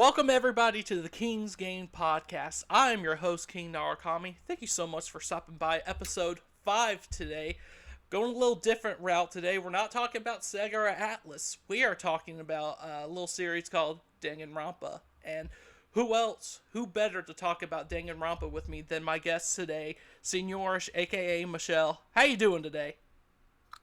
Welcome everybody to the King's Game Podcast. I am your host, King Narakami. Thank you so much for stopping by episode 5 today. Going a little different route today. We're not talking about SEGA or ATLUS. We are talking about a little series called Danganronpa. And who else, who better to talk about Danganronpa with me than my guest today, Señorish, aka Michelle. How you doing today?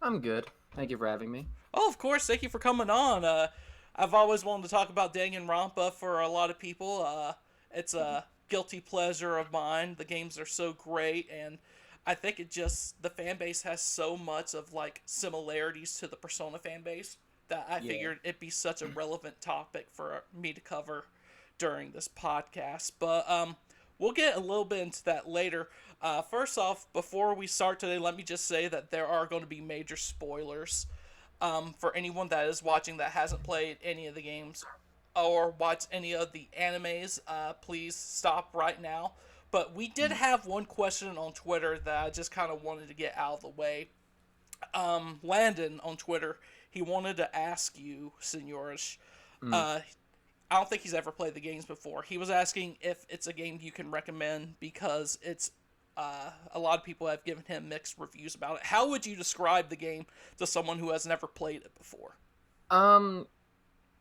I'm good. Thank you for having me. Oh, of course. Thank you for coming on. I've always wanted to talk about Danganronpa for a lot of people. It's a guilty pleasure of mine. The games are so great, and I think the fan base has so much of like similarities to the Persona fan base that I Yeah. figured it'd be such a relevant topic for me to cover during this podcast. But we'll get a little bit into that later. First off, before we start today, let me just say that there are going to be major spoilers for anyone that is watching that hasn't played any of the games or watched any of the animes. Please stop right now. But we did have one question on Twitter that I just kind of wanted to get out of the way. Landon on Twitter, he wanted to ask you, Senorish. Mm. Uh, I don't think he's ever played the games before. He was asking if it's a game you can recommend because a lot of people have given him mixed reviews about it. How would you describe the game to someone who has never played it before? Um,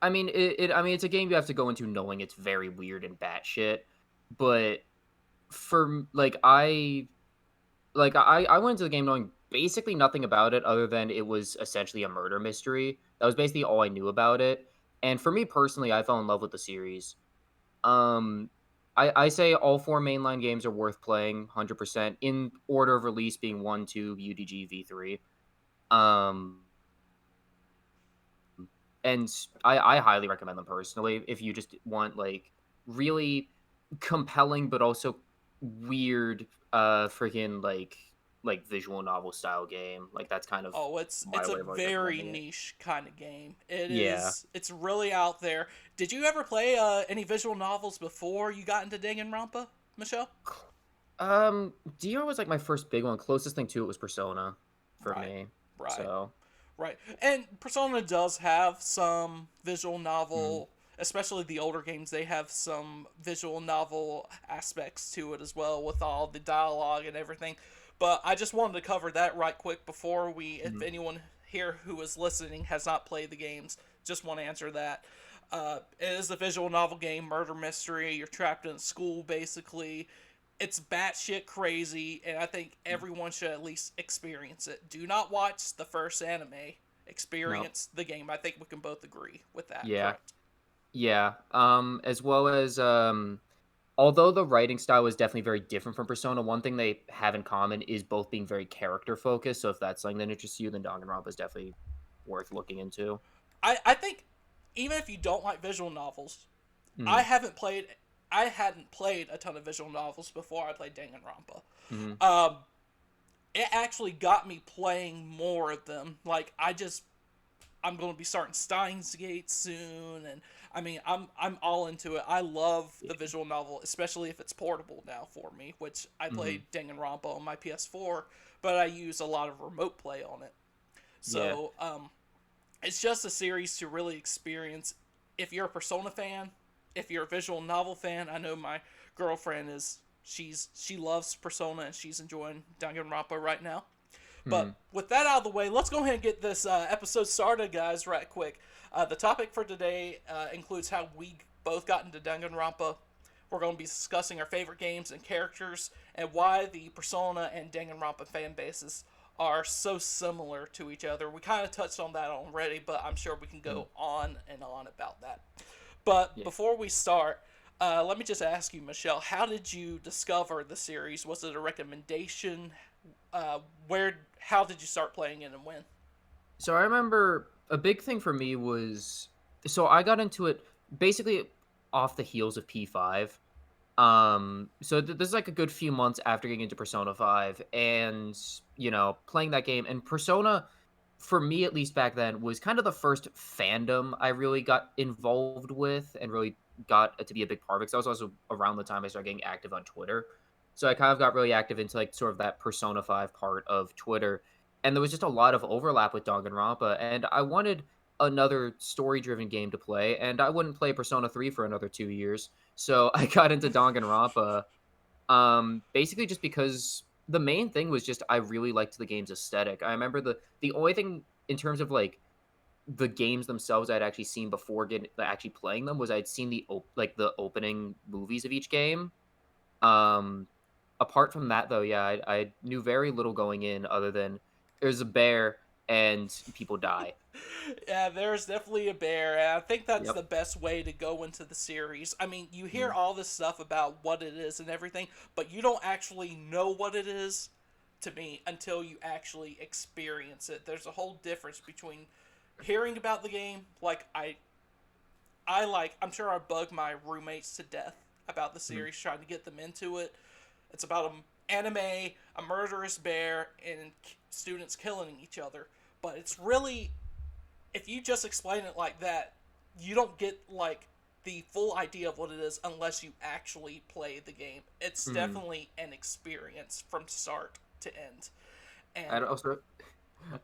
it's a game you have to go into knowing it's very weird and batshit. But for I went into the game knowing basically nothing about it other than it was essentially a murder mystery. That was basically all I knew about it. And for me personally, I fell in love with the series. Um, I say all four mainline games are worth playing, 100% in order of release being 1, 2, UDG, V3. Um, and I highly recommend them personally if you just want like really compelling but also weird freaking like visual novel style game. Like that's kind of Oh, it's my a way of always very recommending it. niche kind of game. Yeah. It's really out there. Did you ever play any visual novels before you got into Danganronpa, Michelle? DR was like my first big one. Closest thing to it was Persona for Right, me. right. So, Right. And Persona does have some visual mm, novel, especially the older games, they have some visual novel aspects to it as well with all the dialogue and everything. But I just wanted to cover that right quick before if mm, anyone here who is listening has not played the games, just want to answer that. It is a visual novel game, murder mystery. You're trapped in a school, basically. It's batshit crazy, and I think everyone should at least experience it. Do not watch the first anime. no. Experience the game. I think we can both agree with that, Yeah. correct? Yeah. As well as although the writing style is definitely very different from Persona, one thing they have in common is both being very character focused. So if that's something that interests you, then Danganronpa is definitely worth looking into. I think even if you don't like visual novels, I Mm, haven't played I hadn't played a ton of visual novels before I played Danganronpa. mm, Um, it actually got me playing more of them. I'm going to be starting Steins Gate soon, and I mean I'm all into it. I love the yeah. visual novel, especially if it's portable now for me, which I Mm, played Danganronpa on my PS4, but I use a lot of remote play on it. yeah. So it's just a series to really experience. If you're a Persona fan, if you're a visual novel fan, I know my girlfriend is. She loves Persona and she's enjoying Danganronpa right now. Mm, But with that out of the way, let's go ahead and get this episode started, guys, right quick. The topic for today includes how we both got into Danganronpa. We're going to be discussing our favorite games and characters and why the Persona and Danganronpa fan bases are so similar to each other. We kind of touched on that already, but I'm sure we can mm, go on and on about that. But yeah. before we start, let me just ask you, Michelle, how did you discover the series? Was it a recommendation? How did you start playing it and when? So I remember a big thing for me was so I got into it basically off the heels of P5. This is like a good few months after getting into Persona 5 and, playing that game. And Persona, for me at least back then, was kind of the first fandom I really got involved with and really got to be a big part of it. 'Cause that was also around the time I started getting active on Twitter. So I kind of got really active into like sort of that Persona 5 part of Twitter. And there was just a lot of overlap with Danganronpa. And I wanted another story-driven game to play, and I wouldn't play Persona 3 for another 2 years. So I got into Danganronpa, basically just because the main thing was just I really liked the game's aesthetic. I remember the only thing in terms of, like, the games themselves I'd actually seen before actually playing them was I'd seen the opening movies of each game. Um, Apart from that, though, yeah, I knew very little going in other than there's a bear and people die. Yeah, there's definitely a bear, and I think that's Yep. the best way to go into the series. I mean, you hear Mhm. all this stuff about what it is and everything, but you don't actually know what it is, to me, until you actually experience it. There's a whole difference between hearing about the game, like I'm sure I bug my roommates to death about the Mhm. series, trying to get them into it. It's about an anime, a murderous bear, and students killing each other. But it's really, if you just explain it like that, you don't get like the full idea of what it is unless you actually play the game. It's Mhm. definitely an experience from start to end. And I'd also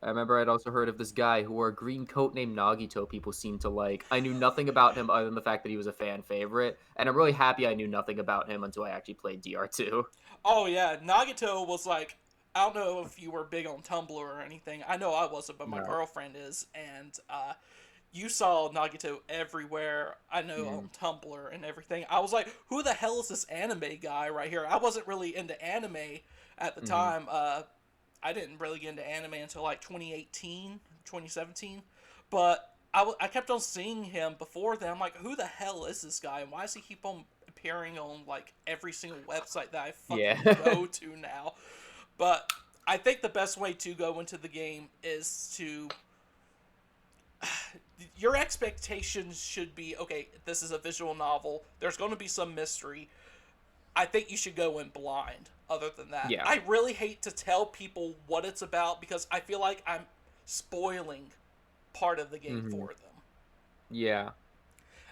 I remember I'd also heard of this guy who wore a green coat named Nagito people seemed to like. I knew nothing about him other than the fact that he was a fan favorite, and I'm really happy I knew nothing about him until I actually played DR2. oh yeah, Nagato was like, I don't know if you were big on Tumblr or anything. I know I wasn't, but my No. girlfriend is, and you saw Nagato everywhere. I know on Mhm. Tumblr and everything. I was like, who the hell is this anime guy right here? I wasn't really into anime at the Mhm. time. I didn't really get into anime until like 2018, 2017. But I kept on seeing him before then. I'm like, who the hell is this guy? And why does he keep on appearing on like every single website that I Yeah. fucking go to now? But I think the best way to go into the game is to your expectations should be okay, this is a visual novel, there's going to be some mystery. I think you should go in blind. Other than that, Yeah. I really hate to tell people what it's about because I feel like I'm spoiling part of the game Mhm. for them. Yeah.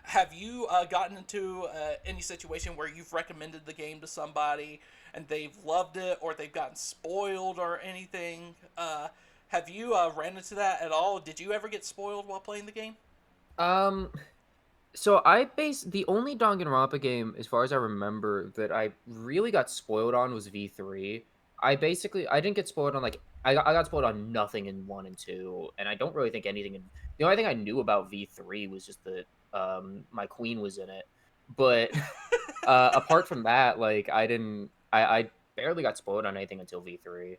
Have you gotten into any situation where you've recommended the game to somebody and they've loved it, or they've gotten spoiled or anything? Have you ran into that at all? Did you ever get spoiled while playing the game? Um So I base the only Danganronpa game, as far as I remember, that I really got spoiled on was V3. I didn't get spoiled on like I got spoiled on nothing in 1 and 2, and I don't really think anything in the only thing I knew about V3 was just that my queen was in it. But apart from that, like I barely got spoiled on anything until V3.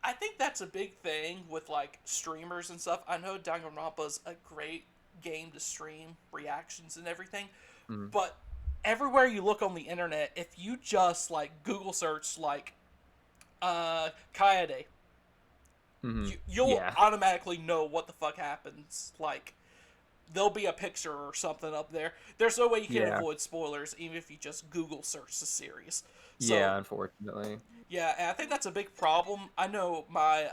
I think that's a big thing with like streamers and stuff. I know Danganronpa's a great game to stream reactions and everything, Mhm. but everywhere you look on the internet, if you just like Google search like Kaede, Mhm. you'll Yeah. automatically know what the fuck happens. Like there'll be a picture or something up there. There's no way you can Yeah. avoid spoilers even if you just Google search the series. So Yeah, unfortunately. yeah, and I think that's a big problem. I know my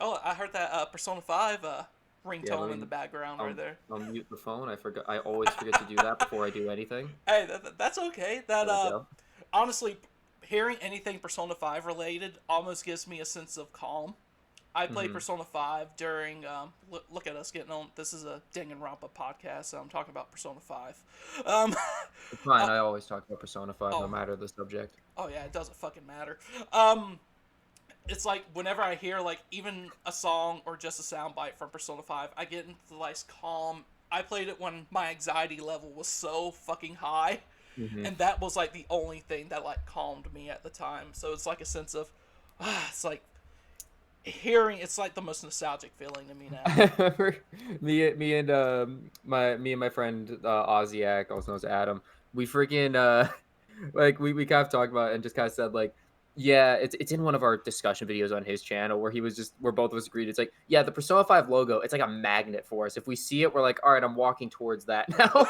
oh, I heard that Persona 5 Yeah, ringtone in the background right there. I'll mute the phone. I forgot. I always forget to do that before I do anything. Hey, that's okay. That There we go. honestly, hearing anything Persona 5 related almost gives me a sense of calm. I played Mhm. Persona 5 during look at us getting on. This is a Danganronpa podcast, so I'm talking about Persona 5. Um It's fine. uh, I always talk about Persona 5 no oh, matter the subject. oh yeah, it doesn't fucking matter. Um it's like whenever I hear like even a song or just a soundbite from Persona 5, I get into this calm. I played it when my anxiety level was so fucking high, Mhm. and that was like the only thing that like calmed me at the time. So it's like a sense of it's like hearing it's like the most nostalgic feeling to me now. I remember me and me and my friend Oziak, also known as Adam, we freaking like we kind of talked about it and just kind of said like, yeah, it's in one of our discussion videos on his channel where he was just where both of us agreed. It's like, yeah, the Persona 5 logo, it's like a magnet for us. If we see it, we're like, all right, I'm walking towards that now.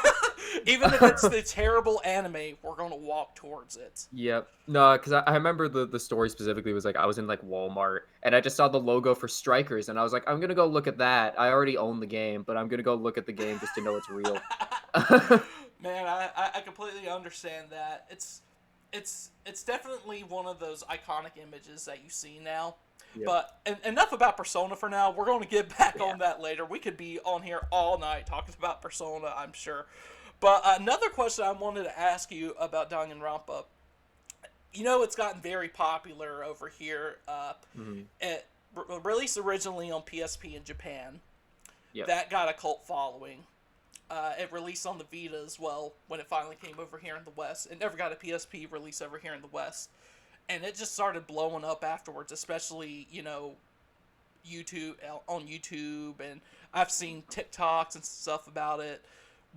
Even if it's the terrible anime, we're gonna walk towards it. Yep. No, because I remember the story specifically was like I was in like Walmart and I just saw the logo for Strikers and I was like, I'm gonna go look at that. I already own the game, but I'm gonna go look at the game just to know it's real. Man, I completely understand that. It's definitely one of those iconic images that you see now. Yep. But enough about Persona for now. We're going to get back Yeah. on that later. We could be on here all night talking about Persona, I'm sure. But another question I wanted to ask you about Danganronpa. You know, it's gotten very popular over here. Hmm. It released originally on PSP in Japan. Yep. That got a cult following. It released on the Vita as well when it finally came over here in the West. It never got a PSP release over here in the West. And it just started blowing up afterwards, especially, you know, YouTube on YouTube, and I've seen TikToks and stuff about it.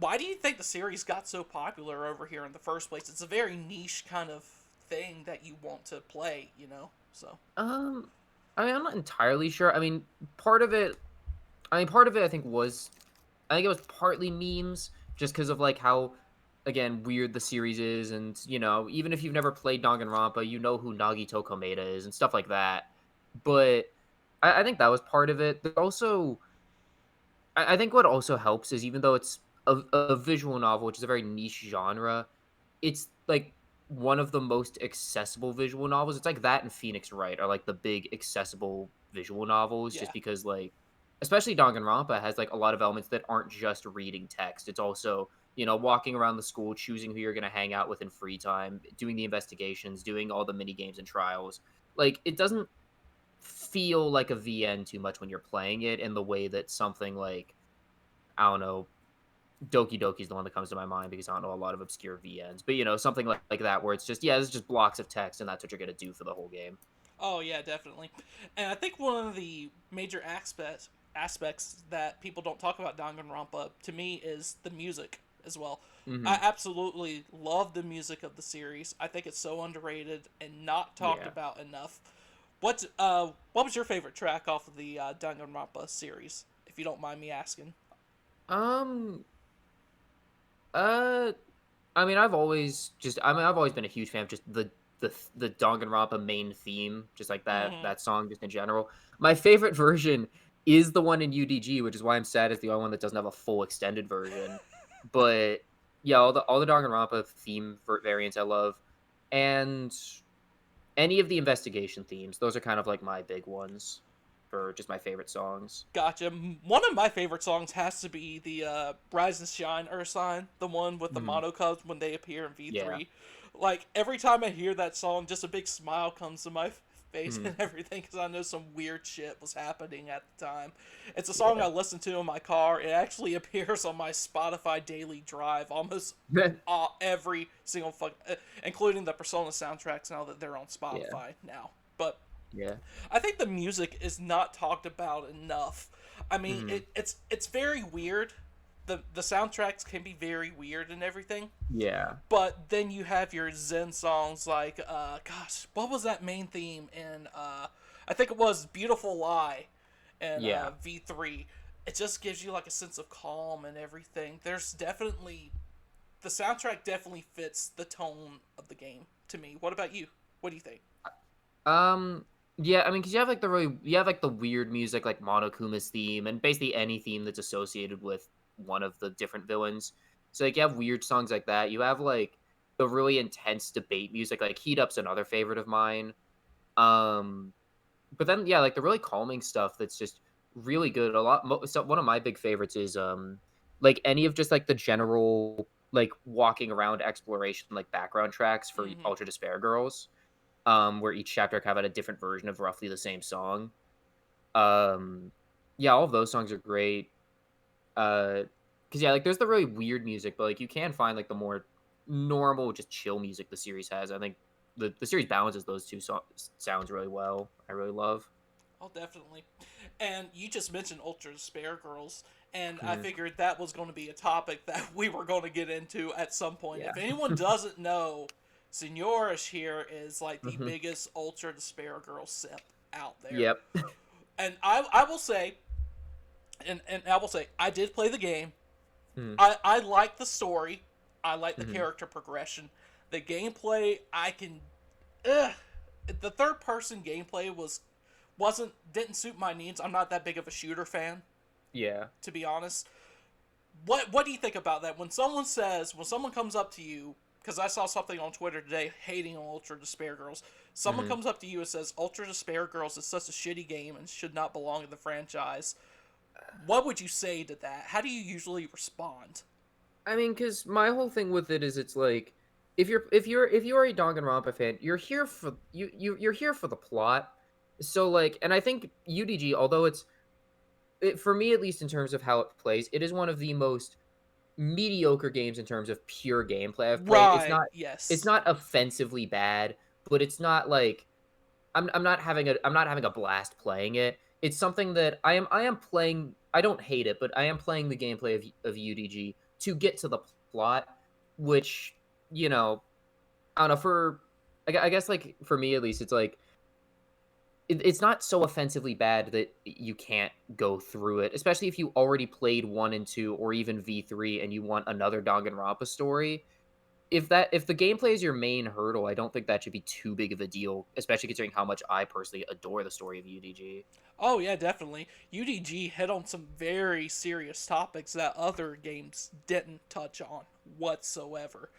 Why do you think the series got so popular over here in the first place? It's a very niche kind of thing that you want to play, you know? So, Um, I mean, I'm not entirely sure. Part of it, part of it, I think it was partly memes, just because of like how, again, weird the series is, and even if you've never played Danganronpa, you know who Nagito Komeda is and stuff like that. But I think that was part of it. There also, I think what also helps is even though it's a visual novel, which is a very niche genre, it's like one of the most accessible visual novels. It's like that and Phoenix Wright are like the big accessible visual novels, yeah. just because like especially Danganronpa has like a lot of elements that aren't just reading text. It's also walking around the school, choosing who you're going to hang out with in free time, doing the investigations, doing all the mini games and trials. Like it doesn't feel like a VN too much when you're playing it in the way that something like I don't know, Doki Doki is the one that comes to my mind because I don't know a lot of obscure VNs, but something like that where it's just it's just blocks of text and that's what you're gonna do for the whole game. Oh yeah, definitely. And I think one of the major aspects that people don't talk about Danganronpa to me is the music as well. I Hmm. absolutely love the music of the series. I think it's so underrated and not talked Yeah. about enough. What was your favorite track off of the Danganronpa series, if you don't mind me asking? Um. Uh. I've always been a huge fan of just the Danganronpa main theme, just like Mm-hmm. that song, just in general. My favorite version is the one in UDG, which is why I'm sad it's the only one that doesn't have a full extended version. But yeah, all the Danganronpa theme variants I love, and any of the investigation themes. Those are kind of like my big ones for just my favorite songs. Gotcha. One of my favorite songs has to be the Rise and Shine Ursine, the one with the Mhm. Mono Cubs when they appear in Yeah. V3. Like, every time I hear that song, just a big smile comes to my face Mhm. and everything because I know some weird shit was happening at the time. It's a song Yeah. I listen to in my car. It actually appears on my Spotify daily drive almost every single including the Persona soundtracks now that they're on Yeah. Spotify now. But Yeah. I think the music is not talked about enough. I mean, Mhm. it's very weird. The soundtracks can be very weird and everything. Yeah. But then you have your Zen songs like gosh, what was that main theme in I think it was Beautiful Lie in Yeah. V3. It just gives you like a sense of calm and everything. There's definitely the soundtrack definitely fits the tone of the game to me. What about you? What do you think? Yeah, because you have like the weird music like Monokuma's theme and basically any theme that's associated with one of the different villains. So like you have weird songs like that. You have like the really intense debate music, like Heat Up's another favorite of mine. Um but then yeah, like the really calming stuff that's just really good. So one of my big favorites is like any of just like the general like walking around exploration like background tracks for Mm-hmm. Ultra Despair Girls, where each chapter kind of had a different version of roughly the same song. Um, yeah, all of those songs are great. Because yeah, like there's the really weird music, but like you can find like the more normal, just chill music the series has. I think the series balances those two sounds really well. I really love. Oh, definitely. And you just mentioned Ultra Spare Girls, and I Mhm. figured that was going to be a topic that we were going to get into at some point. Yeah. If anyone doesn't know, Señorish here is like the Hmm. biggest Ultra Despair Girl simp out there. Yep. And I will say, and I will say, I did play the game. Hmm. I like the story. I like the Hmm. character progression. The gameplay, I can. Ugh, the third person gameplay wasn't didn't suit my needs. I'm not that big of a shooter fan, Yeah. to be honest. What do you think about that? When someone comes up to you because I saw something on Twitter today hating on Ultra Despair Girls. Someone Mhm. comes up to you and says Ultra Despair Girls is such a shitty game and should not belong in the franchise. What would you say to that? How do you usually respond? I mean, because my whole thing with it is, it's like, if you're a Danganronpa fan, you're here for the plot. So like, and I think UDG, although for me at least in terms of how it plays, it is one of the most mediocre games in terms of pure gameplay I've played. Right. It's Yes. not offensively bad, but it's not like I'm not having a blast playing it. It's something that I am playing. I don't hate it, but I am playing the gameplay of UDG to get to the plot, which, you know, I don't know, I guess, like, for me at least, it's like it's not so offensively bad that you can't go through it, especially if you already played 1 and 2 or even V3 and you want another Danganronpa story. If the gameplay is your main hurdle, I don't think that should be too big of a deal, especially considering how much I personally adore the story of UDG. Oh yeah, definitely. UDG hit on some very serious topics that other games didn't touch on whatsoever.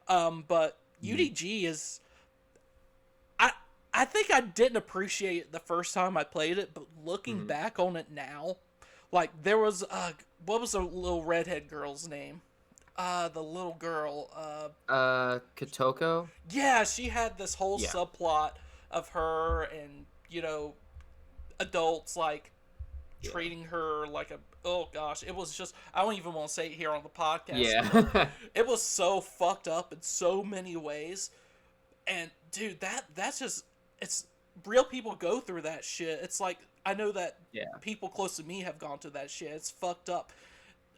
But Mhm. UDG is I I think I didn't appreciate it the first time I played it, but looking Mhm. back on it now, like there was what was the little redhead girl's name? The little girl. Kotoko? Yeah, she had this whole Yeah. subplot of her and adults like Yeah. treating her like a, oh gosh, it was just, I don't even want to say it here on the podcast, but Yeah. it was so fucked up in so many ways. And dude, that's just, it's real people go through that shit. It's like, I know that Yeah. people close to me have gone through that shit. It's fucked up.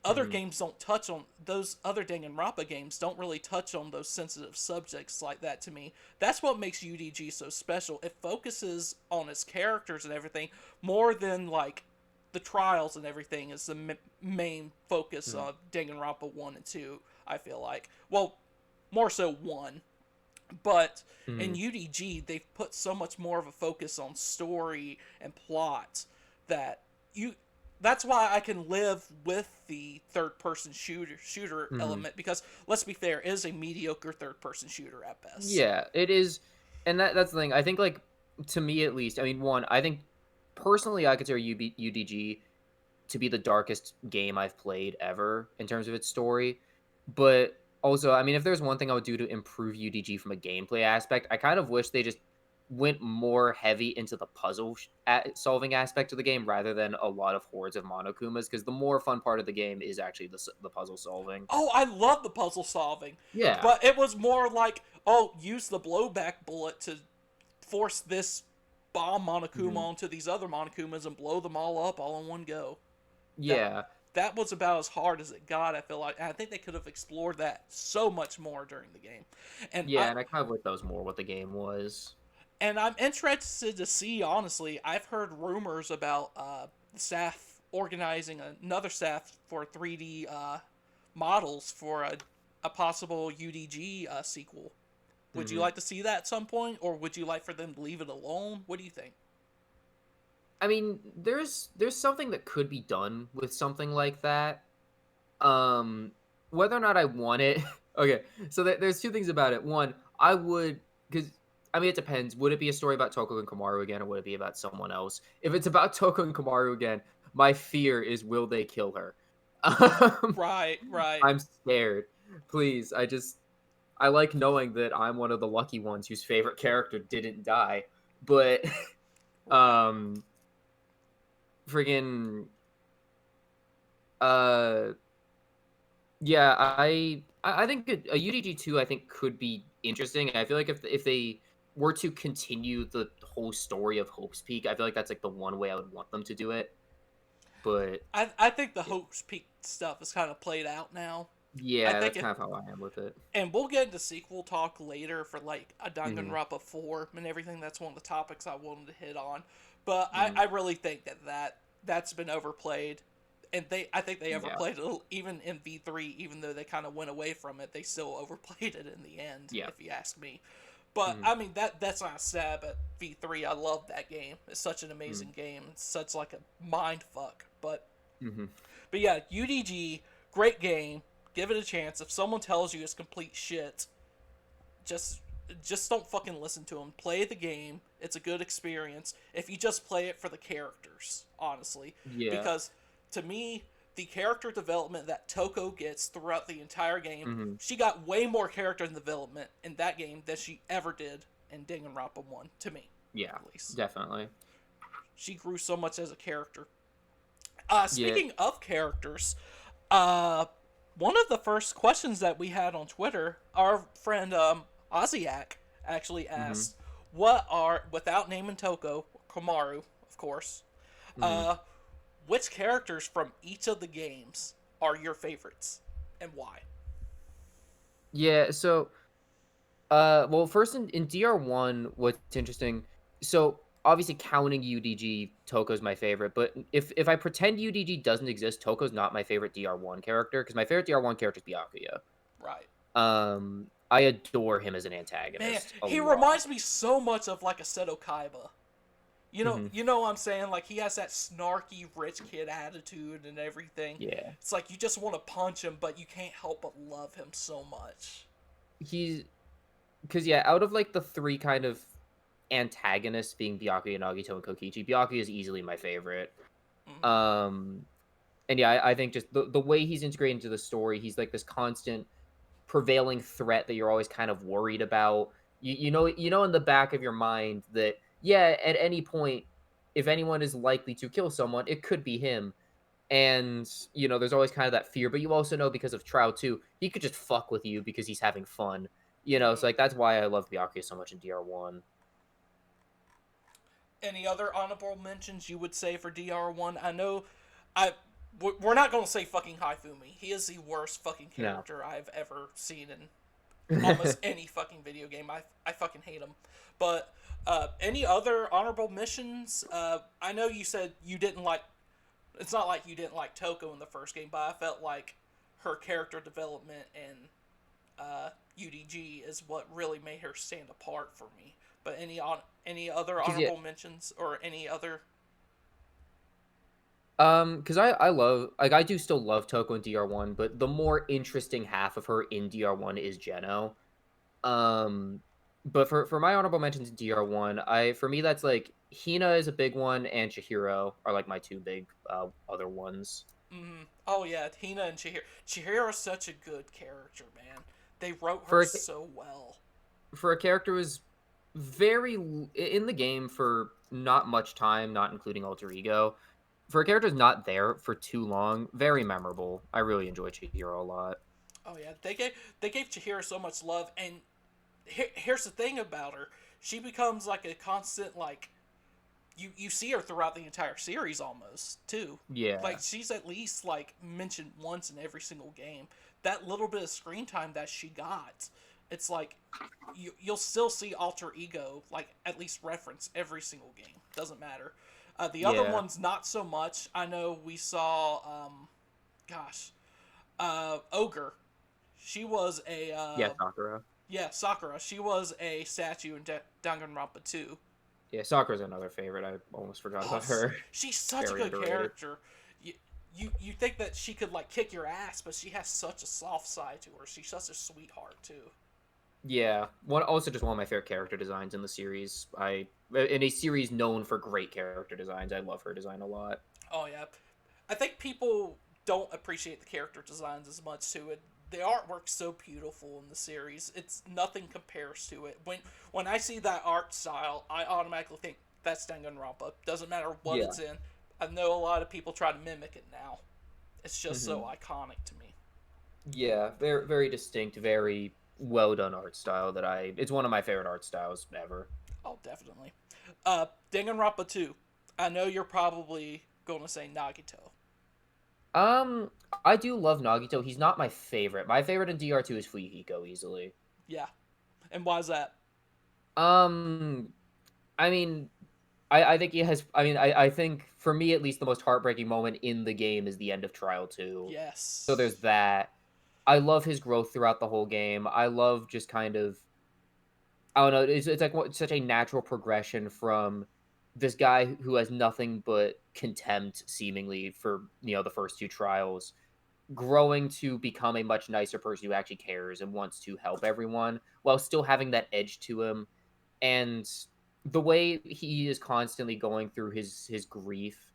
Other Mhm. games don't touch on those, other Danganronpa games don't really touch on those sensitive subjects like that to me. That's what makes UDG so special. It focuses on its characters and everything more than like the trials and everything is the main focus Mhm. of Danganronpa 1 and 2, I feel like. Well, more so 1. But in Mhm. UDG, they've put so much more of a focus on story and plot that you that's why I can live with the third person shooter Mhm. element, because let's be fair, it is a mediocre third person shooter at best. Yeah, it is, and that's the thing. I think, like, to me at least, I mean, one, I think personally I consider UDG to be the darkest game I've played ever in terms of its story. But also, I mean, if there's one thing I would do to improve UDG from a gameplay aspect, I kind of wish they just went more heavy into the solving aspect of the game rather than a lot of hordes of Monokumas, because the more fun part of the game is actually the puzzle solving. Oh, I love the puzzle solving, Yeah. but it was more like, oh, use the blowback bullet to force this bomb Monokuma Mhm. onto these other Monokumas and blow them all up all in one go. That Yeah. that was about as hard as it got, I feel like. And I think they could have explored that so much more during the game. And Yeah, and I kind of wish that was more what the game was. I'm interested to see, honestly. I've heard rumors about the staff organizing another staff for 3D models for a possible UDG sequel. Would you Mhm. like to see that at some point, or would you like for them to leave it alone? What do you think? I mean, there's something that could be done with something like that. Um, Whether or not I want it, okay. So there's two things about it. One, I would, because I mean, it depends. Would it be a story about Toko and Kamaru again, or would it be about someone else? If it's about Toko and Kamaru again, my fear is, will they kill her? Um, Right, right. I'm scared. Please, I like knowing that I'm one of the lucky ones whose favorite character didn't die. But Right. um, friggin' uh yeah, I think a UDG 2, I think, could be interesting. I feel like if they were to continue the whole story of Hope's Peak, I feel like that's like the one way I would want them to do it. But I think the Hope's Peak stuff is kind of played out now. I yeah, think that's it, kind of how I am with it. and we'll get into sequel talk later for like a Hmm. Danganronpa 4 and everything. That's one of the topics I wanted to hit on. But Hmm. I really think that's been overplayed. And I think they Yeah. overplayed it even in V3, even though they kind of went away from it, they still overplayed it in the end, Yeah. if you ask me. But Hmm. I mean that's not a stab at V3. I love that game. It's such an Hmm. amazing game. It's such like a mind fuck. Hmm. But yeah, UDG, great game. Give it a chance. If someone tells you it's complete shit, just just don't fucking listen to him. Play the game. It's a good experience if you just play it for the characters, honestly. Yeah. Because to me, the character development that Toko gets throughout the entire game, Hmm. she got way more character development in that game than she ever did in Danganronpa 1, to me, Yeah, at least. definitely. She grew so much as a character. Yeah. Speaking of characters, uh, one of the first questions that we had on Twitter, our friend Oziak actually Hmm. asked, "What are, without naming Toko, Kamaru, of course, Hmm. uh, which characters from each of the games are your favorites and why?" Yeah. So, well, first in DR1, what's interesting. So obviously counting UDG, Toko's my favorite. But if I pretend UDG doesn't exist, Toko's not my favorite DR1 character because my favorite DR1 character is Byakuya. Right. I adore him as an Man, antagonist a he lot. reminds me so much of like a Seto Kaiba. Hmm. You know what I'm saying? Like he has that snarky rich kid attitude and everything. Yeah. It's like you just want to punch him, but you can't help but love him so much. He's because yeah, out of like the three kind of antagonists being Byakuya, Nagito, and Kokichi, Byakuya is easily my favorite. Hmm. Um, and yeah, I think just the way he's integrated into the story, he's like this constant prevailing threat that you're always kind of worried about. You know in the back of your mind that yeah, at any point, if anyone is likely to kill someone, it could be him. And there's always kind of that fear, but you also know because of Trout too, he could just fuck with you because he's having fun. So Hmm. like that's why I love Byakuya so much in DR1. Any other honorable mentions you would say for DR1? I know, I we're not gonna say fucking Haifumi. He is the worst fucking No. character I've ever seen in almost any fucking video game. I fucking hate him. But any other honorable mentions? I know you said you didn't like. It's not like you didn't like Toko in the first game, but I felt like her character development in UDG is what really made her stand apart for me. But any other Because yeah, honorable mentions or any other? because I love like I do still love Toko in DR1, but the more interesting half of her in DR1 is Geno. Um, but for my honorable mentions in DR1, I for me that's like Hina is a big one, and Chihiro are like my two big other ones. Oh yeah, Hina and Chihiro. Chihiro is such a good character, man. They wrote her For so well. a character who's in the game for not much time, not including alter ego. For a character who's not there for too long, very memorable. I really enjoy Chihiro a lot. Oh yeah, they gave Chihiro so much love, and here's the thing about her: she becomes like a constant like you see her throughout the entire series almost too. Yeah, Like she's at least like mentioned once in every single game. That little bit of screen time that she got, it's like you'll still see alter ego like at least reference every single game. Doesn't matter. The other yeah, ones not so much. I know we saw gosh, ogre. She was a yeah, Sakura. yeah, Sakura. She was a statue in Danganronpa 2. Yeah, Sakura's another favorite. I almost forgot Oh, about her. she's such a Very good underrated. character. You think that she could like kick your ass, but she has such a soft side to her. She's such a sweetheart too. Yeah, also just one of my favorite character designs in the series. In a series known for great character designs, I love her design a lot. Oh yeah, I think people don't appreciate the character designs as much to it. The artwork's so beautiful in the series. It's nothing compares to it. When I see that art style, I automatically think that's Danganronpa. Doesn't matter what Yeah. it's in. I know a lot of people try to mimic it now. It's just so Hmm. iconic to me. Yeah, very very distinct, very well done art style. It's one of my favorite art styles ever. Oh, definitely. Danganronpa 2. I know you're probably going to say Nagito. Um, I do love Nagito. He's not my favorite. My favorite in DR2 is Fuyuhiko easily. Yeah. And why is that? Um, I mean, I think he has. I mean, I think for me at least, the most heartbreaking moment in the game is the end of Trial 2. So there's Yes. that. I love his growth throughout the whole game. I love just kind of I don't know. It's like such a natural progression from this guy who has nothing but contempt, seemingly for the first two trials, growing to become a much nicer person who actually cares and wants to help everyone while still having that edge to him. And the way he is constantly going through his grief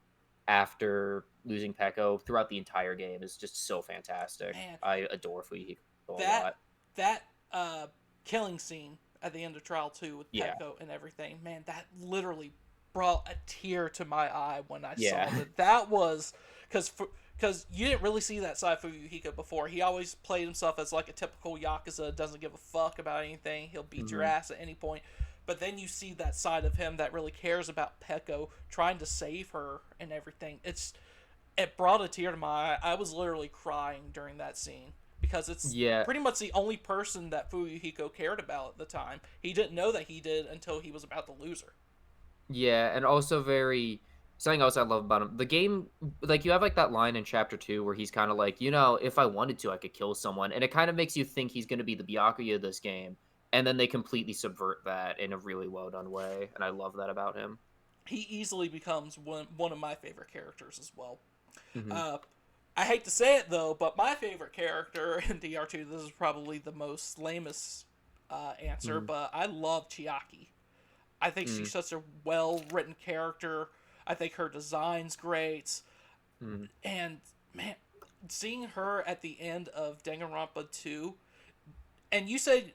after losing Peko throughout the entire game is just so fantastic. Man, I adore Fuyuhiko a that lot. that killing scene at the end of Trial 2 with Yeah. Petco and everything, man, that literally brought a tear to my eye when I saw Yeah. that. That was because you didn't really see that side of Fuyuhiko before. He always played himself as like a typical Yakuza, doesn't give a fuck about anything. He'll beat your Mhm. ass at any point. But then you see that side of him that really cares about Peko, trying to save her and everything. It brought a tear to my eye. I was literally crying during that scene because it's Yeah. pretty much the only person that Fuyuhiko cared about at the time. He didn't know that he did until he was about to lose her. Yeah, and also very something else I love about him. The game, like you have like that line in chapter 2 where he's kind of like, if I wanted to, I could kill someone, and it kind of makes you think he's going to be the Byakuya of this game, and then they completely subvert that in a really well done way, and I love that about him. He easily becomes one of my favorite characters as well. Hmm. Uh, I hate to say it though, but my favorite character in DR2, this is probably the most lamest answer, Hmm. but I love Chiaki. I think Hmm. she's such a well written character. I think her design's great. Hmm. And man, seeing her at the end of Danganronpa 2, and you said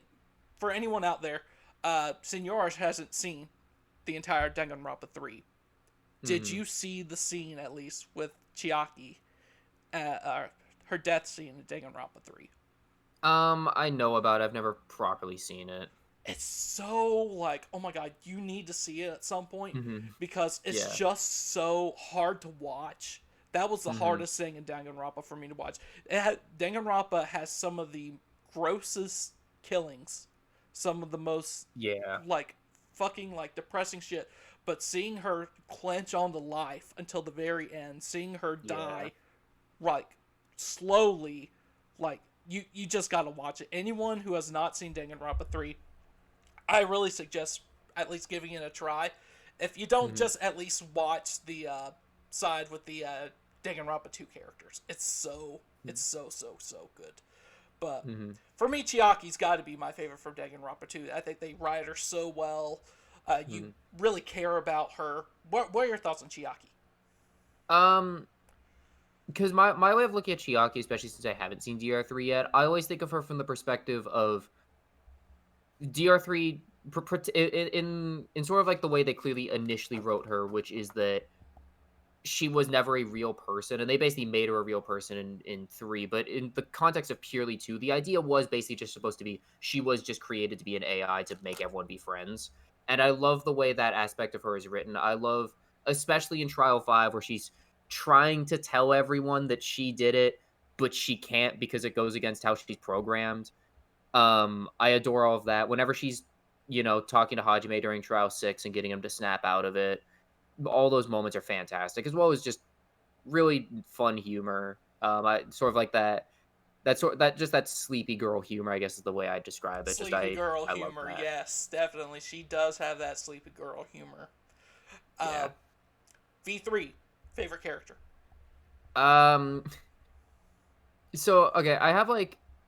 for anyone out there, Señorish hasn't seen the entire Danganronpa 3. Did Hmm. you see the scene at least with Chiaki, her death scene in Danganronpa 3? I know about it. I've never properly seen it. It's so like, oh my god, you need to see it at some point Hmm. because it's Yeah. just so hard to watch. That was the Hmm. hardest thing in Danganronpa for me to watch. Danganronpa has some of the grossest killings, some of the most Yeah. like fucking like depressing shit. But seeing her clench on to life until the very end, seeing her Yeah. die like slowly, like you just gotta watch it. Anyone who has not seen Danganronpa 3, I really suggest at least giving it a try. If you don't, Hmm. just at least watch the side with the Danganronpa 2 characters. It's so good. But Hmm. for me, Chiaki's got to be my favorite from Danganronpa 2. I think they write her so well. You Hmm. really care about her. What are your thoughts on Chiaki? Um, because my way of looking at Chiaki, especially since I haven't seen DR3 yet, I always think of her from the perspective of DR3 in sort of like the way they clearly initially wrote her, which is that she was never a real person, and they basically made her a real person in 3. But in the context of purely 2, the idea was basically just supposed to be she was just created to be an AI to make everyone be friends. And I love the way that aspect of her is written. I love, especially in Trial 5, where she's trying to tell everyone that she did it, but she can't because it goes against how she's programmed. I adore all of that. Whenever she's, talking to Hajime during Trial 6 and getting him to snap out of it, all those moments are fantastic, as well as just really fun humor. I sort of like that sleepy girl humor, I guess is the way I describe it. Just Sleepy girl I love humor, that. yes, definitely. She does have that sleepy girl humor. Uh, Yeah. V3, favorite character. Um. So okay, I have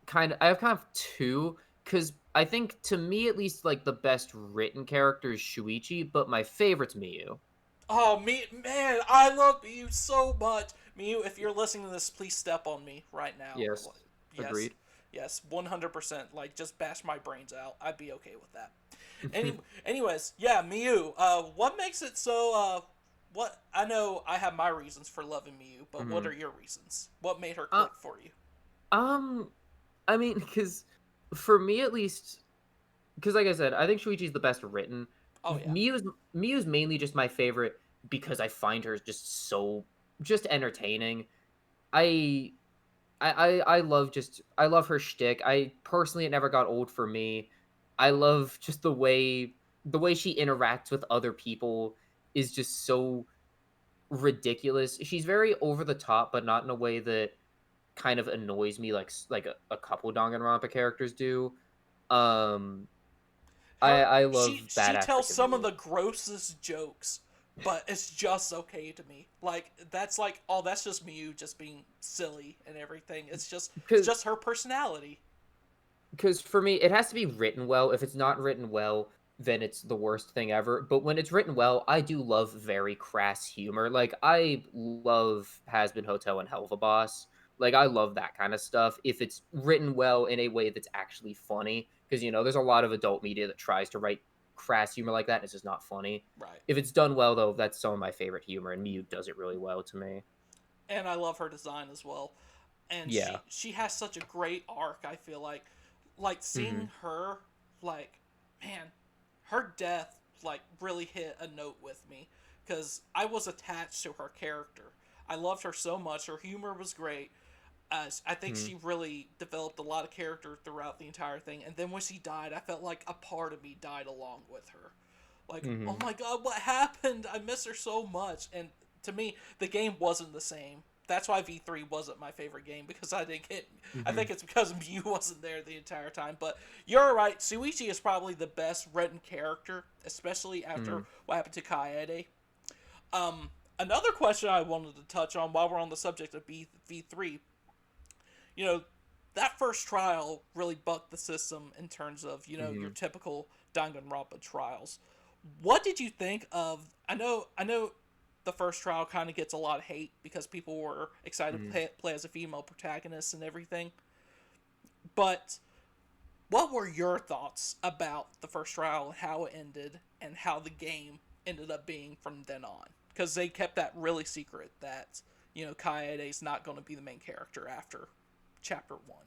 kind of two, because I think to me at least like the best written character is Shuichi, but my favorite's Miyu. Oh, man, I love Miyu so much. Miyu, if you're listening to this, please step on me right now. Yes. Yes, Agreed. yes, 100%. Like, just bash my brains out. I'd be okay with that. Anyways, yeah, Miyu. What makes it so? What I know, I have my reasons for loving Miyu, but what Hmm. are your reasons? What made her Uh, click for you? um, I mean, because for me at least, because like I said, I think Shuichi's the best written. Oh yeah, Miyu's mainly just my favorite because I find her just entertaining. I I love her shtick. I personally, it never got old for me. I love just the way she interacts with other people is just so ridiculous. She's very over the top, but not in a way that kind of annoys me like a couple Danganronpa characters do. Um, her I she love that she tells aspect of some of you. the grossest jokes but it's just okay to me. Like that's like, oh, that's just Miyu just being silly and everything. It's Because just her personality. for me, it has to be written well. If it's not written well, then it's the worst thing ever. But when it's written well, I do love very crass humor. Like I love Has Been Hotel and Helva Boss. Like I love that kind of stuff. If it's written well in a way that's actually funny, because there's a lot of adult media that tries to write crass humor like that, and it's just not funny. Right. If it's done well, though, that's some of my favorite humor, and Miyu does it really well to me. And I love her design as well. And Yeah. she has such a great arc. I feel like Hmm. seeing her, like, man, her death like really hit a note with me because I was attached to her character. I loved her so much. Her humor was great. I think Hmm. she really developed a lot of character throughout the entire thing. And then when she died, I felt like a part of me died along with her. Like, oh Hmm. my god, what happened? I miss her so much. And to me, the game wasn't the same. That's why V3 wasn't my favorite game because I didn't get. I Hmm. think it's because Mew wasn't there the entire time. But you're right. Suichi is probably the best written character, especially after Hmm. what happened to Kaede. Another question I wanted to touch on while we're on the subject of V3, you know, that first trial really bucked the system in terms of, your Hmm. typical Danganronpa trials. What did you think of? I know the first trial kind of gets a lot of hate because people were excited to Hmm. play as a female protagonist and everything. But what were your thoughts about the first trial, how it ended, and how the game ended up being from then on? Because they kept that really secret that, Kaede's not going to be the main character after chapter 1.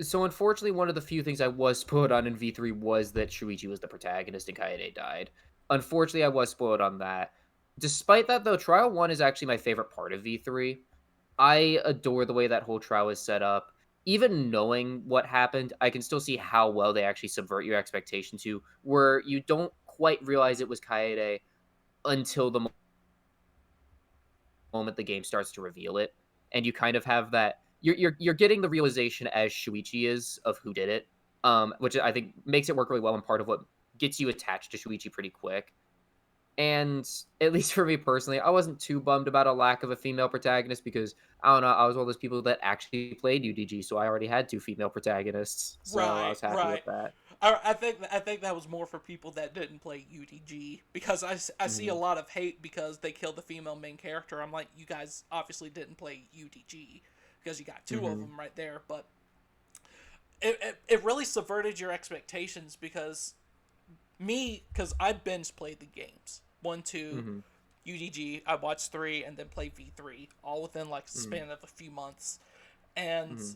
So unfortunately, one of the few things I was spoiled on in V3 was that Shuichi was the protagonist and Kaede died. Unfortunately, I was spoiled on that. Despite that, though, Trial 1 is actually my favorite part of V3. I adore the way that whole trial is set up. Even knowing what happened, I can still see how well they actually subvert your expectation to, where you don't quite realize it was Kaede until the moment the game starts to reveal it, and you kind of have that. You're getting the realization as Shuichi is of who did it, which I think makes it work really well and part of what gets you attached to Shuichi pretty quick. And at least for me personally, I wasn't too bummed about a lack of a female protagonist because I don't know, I was one of those people that actually played UDG, so I already had two female protagonists, so I Right, was happy with right. that. I think that was more for people that didn't play UTG because I see a Hmm. lot of hate because they killed the female main character. I'm like, you guys obviously didn't play UTG because you got two of Hmm. them right there. But it really subverted your expectations because I binge played the games 1, 2, Hmm. UDG. I watched 3 and then played V3 all within like a Hmm. span of a few months, and Hmm.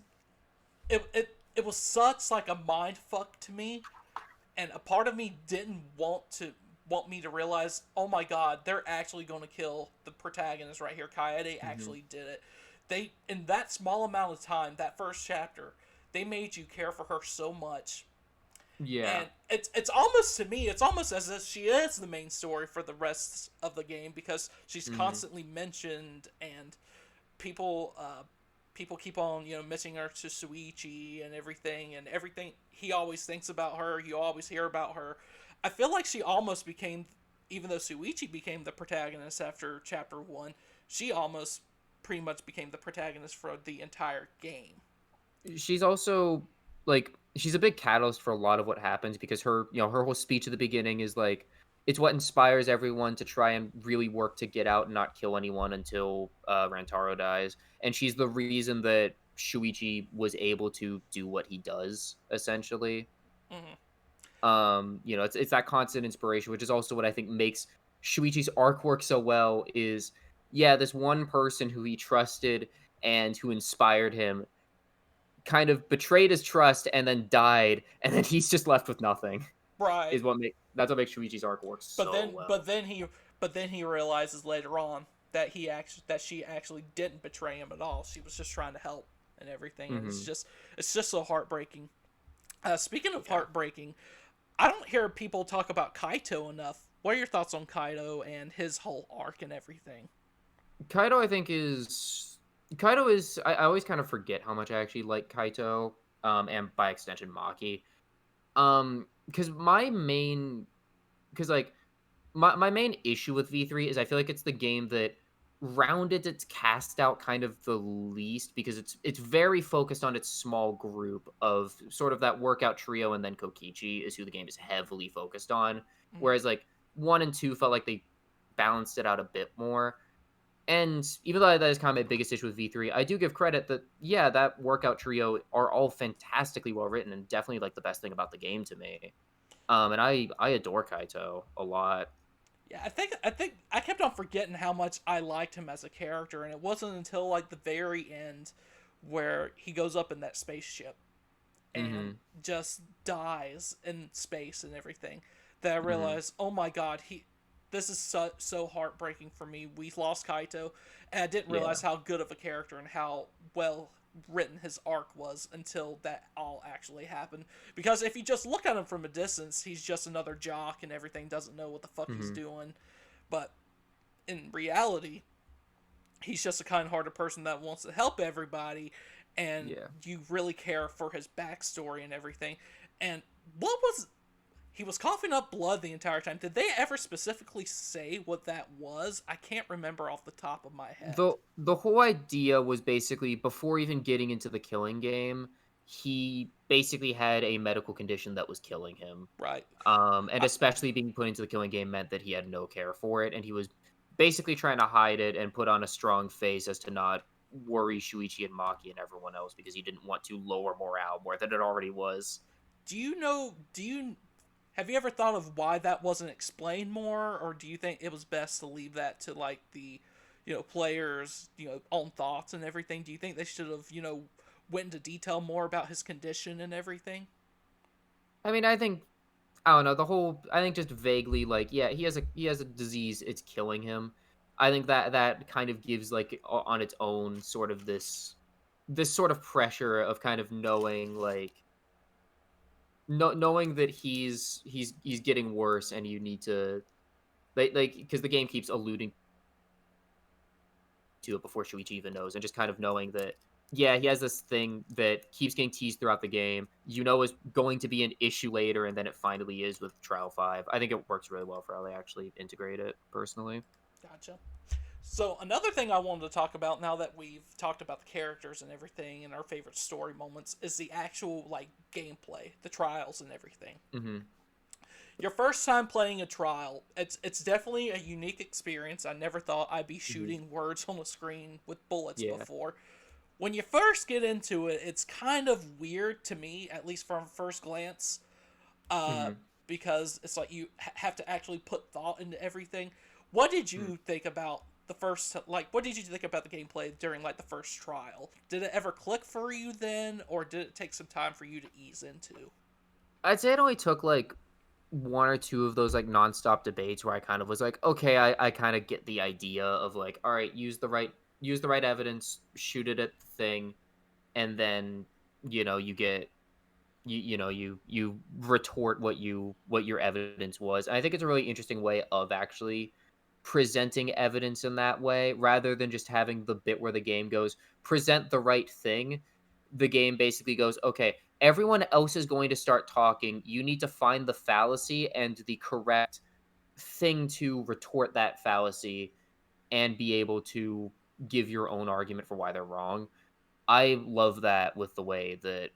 it was such like a mind fuck to me, and a part of me didn't want me to realize, oh my god, they're actually going to kill the protagonist right here. Kaede Hmm. actually did it. They, in that small amount of time, that first chapter, they made you care for her so much, Yeah. and it's almost, to me, it's almost as if she is the main story for the rest of the game because she's Hmm. constantly mentioned, and people people keep on missing her to Suichi and everything he always thinks about her. You always hear about her. I feel like she almost became, even though Suichi became the protagonist after chapter 1, she almost pretty much became the protagonist for the entire game. She's also like she's a big catalyst for a lot of what happens because her whole speech at the beginning is like it's what inspires everyone to try and really work to get out and not kill anyone until Rantaro dies, and she's the reason that Shuichi was able to do what he does essentially. Hmm. It's that constant inspiration, which is also what I think makes Shuichi's arc work so well. Is yeah, this one person who he trusted and who inspired him kind of betrayed his trust and then died, and then he's just left with nothing. Right. That's what makes Shuichi's arc work But so then, but well. then he, but then he realizes later on that she actually didn't betray him at all. She was just trying to help and everything, and Hmm. it's just so heartbreaking. Speaking of Yeah, heartbreaking, I don't hear people talk about Kaito enough. What are your thoughts on Kaito and his whole arc and everything? Kaito, I think Kaito is. I always kind of forget how much I actually like Kaito, and by extension Maki, because my main, because like my main issue with V3 is I feel like it's the game that rounded its cast out kind of the least because it's very focused on its small group of sort of that workout trio, and then Kokichi is who the game is heavily focused on. Mm, Whereas like 1 and 2 felt like they balanced it out a bit more. And even though that is kind of my biggest issue with V3, I do give credit that yeah, that workout trio are all fantastically well written and definitely like the best thing about the game to me. And I adore Kaito a lot. yeah, I think I kept on forgetting how much I liked him as a character, and it wasn't until like the very end where he goes up in that spaceship and Mhm. just dies in space and everything that I Mhm. realized, oh my god, he this is so heartbreaking for me. We lost Kaito, and I didn't Yeah. realize how good of a character and how well written his arc was until that all actually happened. Because if you just look at him from a distance, he's just another jock and everything, doesn't know what the fuck he's Mhm. doing. But in reality, he's just a kind-hearted person that wants to help everybody, and Yeah. you really care for his backstory and everything. And what was he was coughing up blood the entire time? Did they ever specifically say what that was? I can't remember off the top of my head. The whole idea was basically before even getting into the killing game, he basically had a medical condition that was killing him. Right. And I, especially being put into the killing game meant that he had no care for it, and he was basically trying to hide it and put on a strong face as to not worry Shuichi and Maki and everyone else because he didn't want to lower morale more than it already was. do you know? Do you have you ever thought of why that wasn't explained more, or do you think it was best to leave that to like the, players, own thoughts and everything? Do you think they should have, went into detail more about his condition and everything? I mean, I think I don't know, the whole I think just vaguely like, yeah, he has a disease, it's killing him. I think that kind of gives like on its own sort of this sort of pressure of kind of knowing like knowing that he's getting worse and you need to like because the game keeps alluding to it before Shuichi even knows, and just kind of knowing that yeah, he has this thing that keeps getting teased throughout the game. Is going to be an issue later, and then it finally is with Trial 5. I think it works really well for how they actually integrate it, personally. Gotcha. So another thing I wanted to talk about now that we've talked about the characters and everything and our favorite story moments is the actual like gameplay, the trials and everything. Hmm. Your first time playing a trial, it's definitely a unique experience. I never thought I'd be Hmm. shooting words on a screen with bullets Yeah. before. When you first get into it, it's kind of weird to me, at least from first glance, uh, Hmm. because it's like you have to actually put thought into everything. What did Hmm. you think about the first, like, what did you think about the gameplay during, like, the first trial? Did it ever click for you then, or did it take some time for you to ease into? I'd say it only took like one or two of those like nonstop debates where I kind of was like, okay, I kind of get the idea of like, all right, use the right evidence, shoot it at the thing, and then you get you retort what your evidence was. And I think it's a really interesting way of actually presenting evidence in that way rather than just having the bit where the game goes present the right thing. The game basically goes, okay, everyone else is going to start talking, you need to find the fallacy and the correct thing to retort that fallacy and be able to give your own argument for why they're wrong. I love that with the way that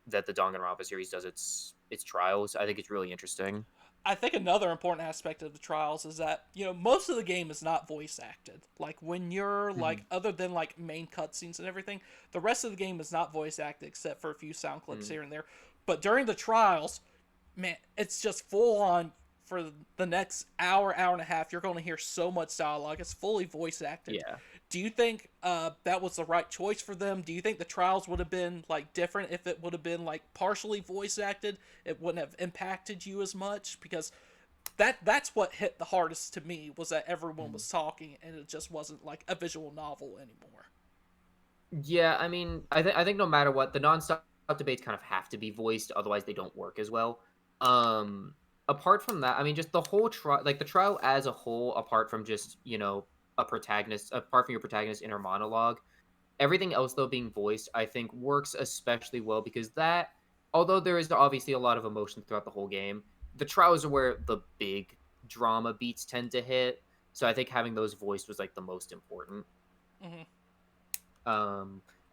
the Danganronpa series does its trials. I think it's really interesting. I think another important aspect of the trials is that, most of the game is not voice acted. Like, when you're, like, Mhm. other than, like, main cutscenes and everything, the rest of the game is not voice acted except for a few sound clips Mhm. here and there. But during the trials, man, it's just full on for the next hour, hour and a half. You're going to hear so much dialogue. It's fully voice acted. Yeah. Do you think that was the right choice for them? Do you think the trials would have been like different if it would have been like partially voice acted? It wouldn't have impacted you as much because that's what hit the hardest to me was that everyone Mhm. was talking and it just wasn't like a visual novel anymore. Yeah, I mean, I think no matter what, the nonstop debates kind of have to be voiced, otherwise they don't work as well. Um, Apart from that, I mean, just the whole trial, like the trial as a whole, apart from just apart from your protagonist inner monologue, everything else though being voiced, I think works especially well because although there is obviously a lot of emotion throughout the whole game, the trials are where the big drama beats tend to hit. So I think having those voiced was like the most important. Mm-hmm.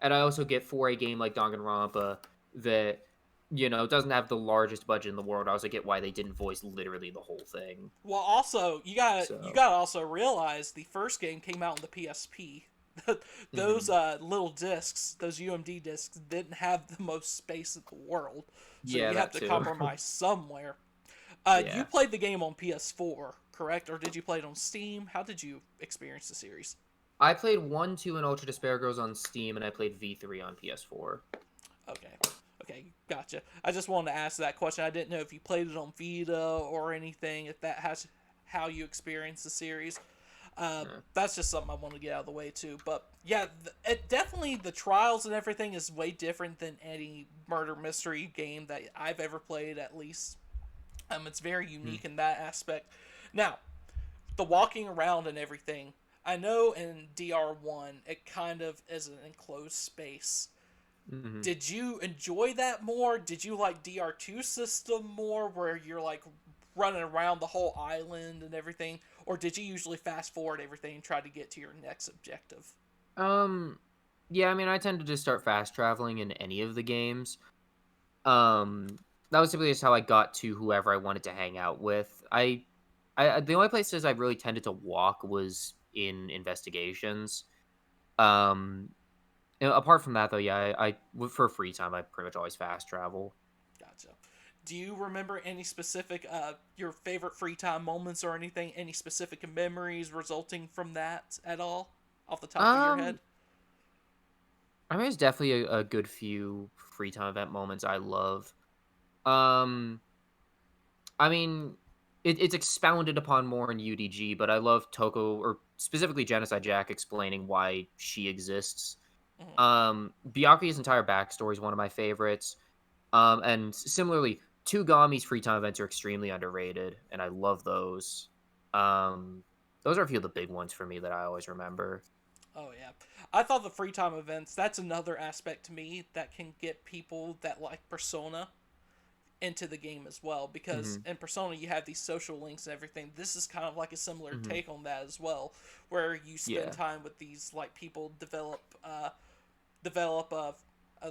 And I also get for a game like Danganronpa that doesn't have the largest budget in the world. I also get why they didn't voice literally the whole thing. Well, also you So, gotta also realize the first game came out on the PSP. Those mhm. little discs, those UMD discs, didn't have the most space in the world, so Yeah, you have that to too. compromise somewhere. You Yeah. played the game on PS4, correct? Or did you play it on Steam? How did you experience the series? I played 1, 2, and Ultra Despair Girls on Steam, and I played V3 on PS4. Okay. Okay, gotcha. I just wanted to ask that question. I didn't know if you played it on Vita or anything, if that has how you experience the series. Yeah. That's just something I want to get out of the way too. But yeah, it definitely the trials and everything is way different than any murder mystery game that I've ever played. At least, it's very unique in that aspect. Now, the walking around and everything. I know in DR1 it kind of is an enclosed space. Mm-hmm. Did you enjoy that more? Did you like DR2 system more, where you're like running around the whole island and everything, or did you usually fast forward everything and try to get to your next objective? Um, yeah, I mean, I tend to just start fast traveling in any of the games. Um, that was typically just how I got to whoever I wanted to hang out with. The only places I really tended to walk was in investigations. Um, apart from that, though, yeah, for free time, I pretty much always fast travel. Gotcha. Do you remember any specific your favorite free time moments or anything? Any specific memories resulting from that at all, off the top of your head? Um, I mean, there's definitely a good few free time event moments I love. Um, I mean, it's expounded upon more in UDG, but I love Toko, or specifically Genocide Jack, explaining why she exists. Mm-hmm. Byakuya's entire backstory is one of my favorites. And similarly, Tugami's free time events are extremely underrated, and I love those. Um, those are a few of the big ones for me that I always remember. Oh yeah, I thought the free time events. That's another aspect to me that can get people that like Persona into the game as well, because Hmm. in Persona you have these social links and everything. This is kind of like a similar Hmm. take on that as well, where you spend Yeah. time with these like people, develop a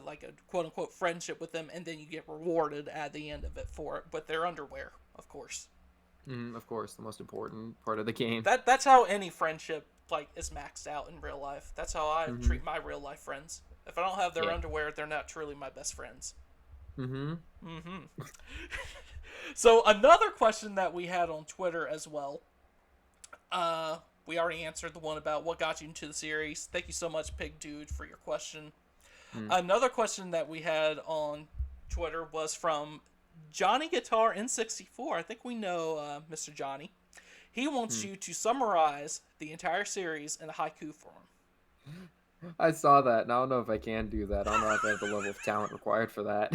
like a quote unquote friendship with them, and then you get rewarded at the end of it for it with their underwear, of course. Of course, the most important part of the game. That's how any friendship like is maxed out in real life. That's how I Hmm. treat my real life friends. If I don't have their Yeah. underwear, they're not truly my best friends. Hmm. So another question that we had on Twitter as well. We already answered the one about what got you into the series. Thank you so much, Pig Dude, for your question. Mm. Another question that we had on Twitter was from Johnny Guitar N64. I think we know Mr. Johnny. He wants Mm. you to summarize the entire series in a haiku form. I saw that, and I don't know if I can do that. I don't know if I have the level of talent required for that.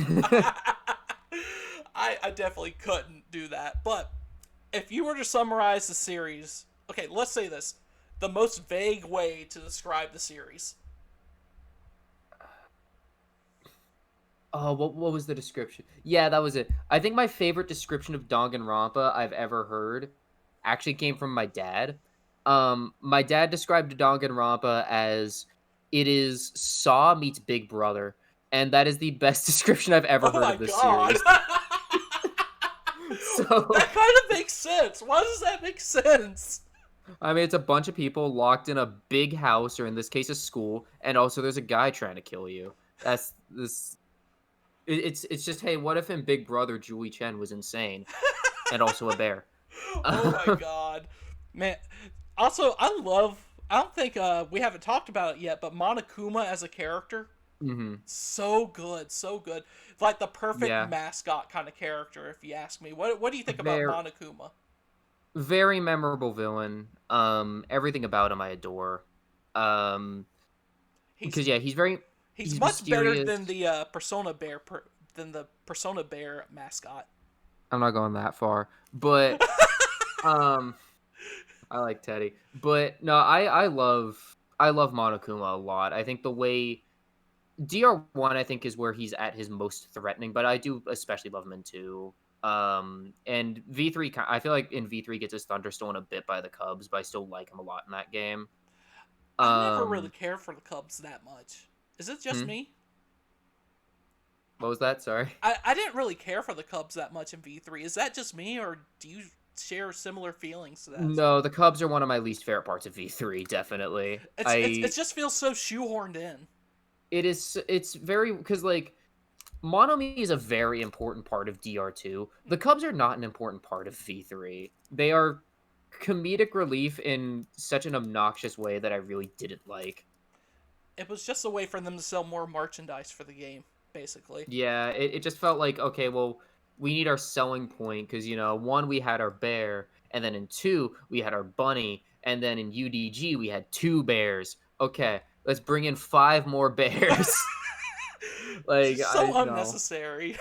I definitely couldn't do that. But if you were to summarize the series, okay, let's say this: the most vague way to describe the series. Oh, what was the description? Yeah, that was it. I think my favorite description of Danganronpa I've ever heard actually came from my dad. My dad described Danganronpa as it is Saw meets Big Brother, and that is the best description I've ever Oh heard my of this god! series. That So, kind of makes sense. Why does that make sense? I mean, it's a bunch of people locked in a big house, or in this case, a school, and also there's a guy trying to kill you. That's this. It's just, hey, what if in Big Brother Julie Chen was insane and also a bear? Oh my god, man. Also, I don't think we haven't talked about it yet, but Monokuma as a character, Hmm. so good, so good. Like the perfect Yeah, mascot kind of character, if you ask me. What do you think about very Monokuma? very memorable villain. Everything about him I adore. He's Because yeah, he's he's much better mysterious. than the than the Persona Bear mascot. I'm not going that far, but um, I like Teddy. But no, I love Monokuma a lot. I think the way DR1 I think is where he's at his most threatening, but I do especially love him in 2. And V3, I feel like in V3 gets his thunderstone a bit by the Cubs, but I still like him a lot in that game. I never really Um, cared for the Cubs that much. Is it just hmm? me? What was that? Sorry. I didn't really care for the Cubs that much in V3. Is that just me, or do you share similar feelings to that as No, well? the Cubs are one of my least favorite parts of V3, definitely. It just feels so shoehorned in. It's very, because like Monomi is a very important part of DR2. The Cubs are not an important part of V3. They are comedic relief in such an obnoxious way that I really didn't like. It was just a way for them to sell more merchandise for the game, basically. Yeah, it just felt like, okay, well, we need our selling point because, one, we had our bear, and then in two, we had our bunny, and then in UDG, we had two bears. Okay, let's bring in five more bears. Like, Just I so know. unnecessary.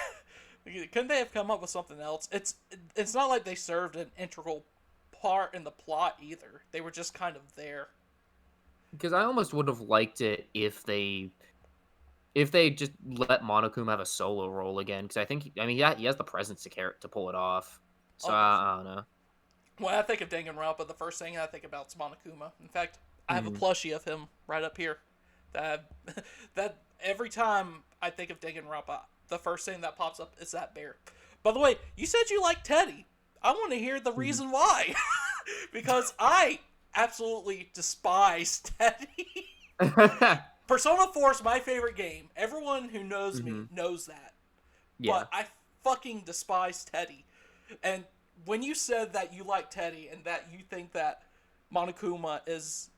Couldn't they have come up with something else? It's not like they served an integral part in the plot either. They were just kind of there. Because I almost would have liked it if they just let Monokuma have a solo role again. Because I think, I mean, he has the presence to pull it off. So Oh, I definitely. don't know. When I think of Danganronpa, the first thing I think about is Monokuma. In fact, I have a Mhm. plushie of him right up here. That that every time I think of Danganronpa, the first thing that pops up is that bear. By the way, you said you like Teddy. I want to hear the Mhm. reason why. Because I absolutely despise Teddy. Persona 4 is my favorite game. Everyone who knows me Mhm. knows that. Yeah. But I fucking despise Teddy. And when you said that you like Teddy and that you think that Monokuma is